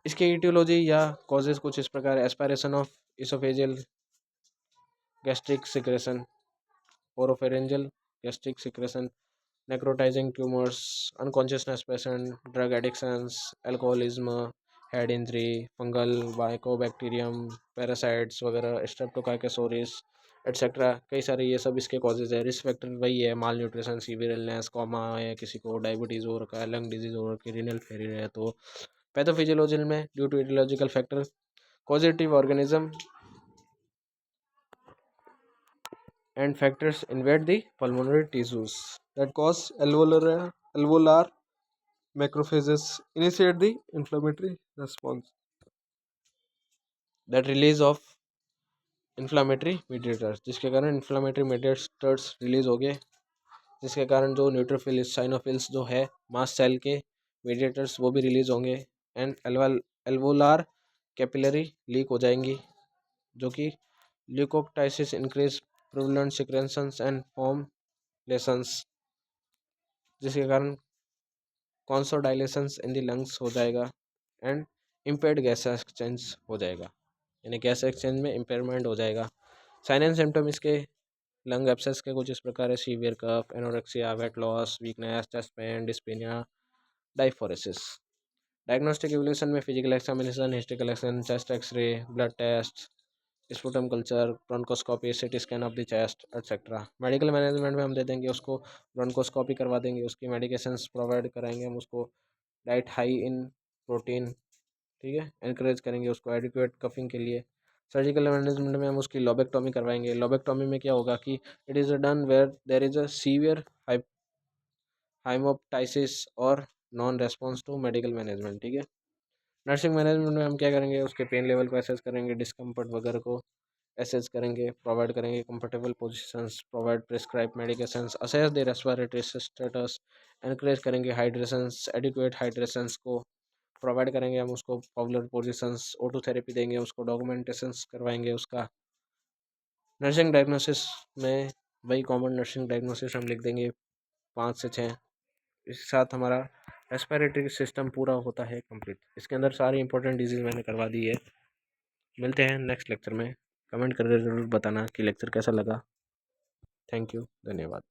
इसके ईटियोलॉजी या कॉजेज कुछ इस प्रकार: aspiration of oesophageal gastric secretion, oropharyngeal gastric secretion, necrotizing tumors, unconsciousness patient, drug addictions, alcoholism, head injury, fungal, mycobacterium, parasites वगैरह, स्ट्रेप्टोकाइकोसोरिस एटसेट्रा, कई सारे ये सब इसके कॉजेज है। रिस्क फैक्टर वही है: माल न्यूट्रिशन, सीवियर इलनेस, कॉमा है, किसी को डायबिटीज़ हो रखा है, लंग डिजीज हो रखी है, रीनल फेलियर है। तो पैथोफिजियोलॉजी में due to aetiological factor, causative organism and factors invade the pulmonary tissues that cause alveolar macrophages initiate the inflammatory response, that release of inflammatory mediators, जिसके कारण inflammatory mediators रिलीज हो गए, जिसके कारण जो न्यूट्रोफिल्स साइनोफिल्स जो है मास्ट सेल के मीडिएटर्स वो भी रिलीज होंगे, एंड एल्वोलार कैपिलरी लीक हो जाएंगी, जो कि leucocytosis increase prevalent secretions and form lesions, जिसके कारण कॉन्सोडाइलेशंस इन द लंग्स हो जाएगा, एंड इम्पेयर्ड गैस एक्सचेंज हो जाएगा, यानी गैस एक्सचेंज में इम्पेयरमेंट हो जाएगा। साइन एंड सिम्टम इसके लंग एब्सेस के कुछ इस प्रकार है: severe cough, anorexia, weight loss, weakness, chest pain, dyspnoea, diaphoresis. Diagnostic evolution में physical examination, history collection, chest X-ray, blood test, sputum culture, bronchoscopy, CT scan of the chest etcetera. Medical management में हम दे देंगे उसको bronchoscopy करवा देंगे, उसकी medications provide कराएंगे हम उसको, डाइट हाई इन प्रोटीन, ठीक है, एनकरेज करेंगे उसको एडिक्वेट कफिंग के लिए। सर्जिकल मैनेजमेंट में हम उसकी लोबेक्टोमी करवाएंगे। लोबेक्टोमी में क्या होगा कि it is done where there is a severe haemoptysis और non response to medical management, ठीक है। नर्सिंग मैनेजमेंट में हम क्या करेंगे, उसके पेन लेवल को एसेस करेंगे, डिस्कम्फर्ट वगैरह को एसेस करेंगे, प्रोवाइड करेंगे comfortable positions, provide prescribe medications, assess the respiratory status, encourage करेंगे हाइड्रेशंस, एडिक्वेट हाइड्रेशंस को प्रोवाइड करेंगे हम उसको, पॉपुलर पोजीशंस, ऑटो थेरेपी देंगे उसको, डॉक्यूमेंटेशंस करवाएंगे उसका। नर्सिंग डायग्नोसिस में वही कॉमन नर्सिंग डायग्नोसिस हम लिख देंगे 5 से 6। इसके साथ हमारा रेस्पिरेटरी सिस्टम पूरा होता है कंप्लीट। इसके अंदर सारी इंपॉर्टेंट डिजीज़ मैंने करवा दी है। मिलते हैं नेक्स्ट लेक्चर में। कमेंट करके ज़रूर बताना कि लेक्चर कैसा लगा। थैंक यू, धन्यवाद।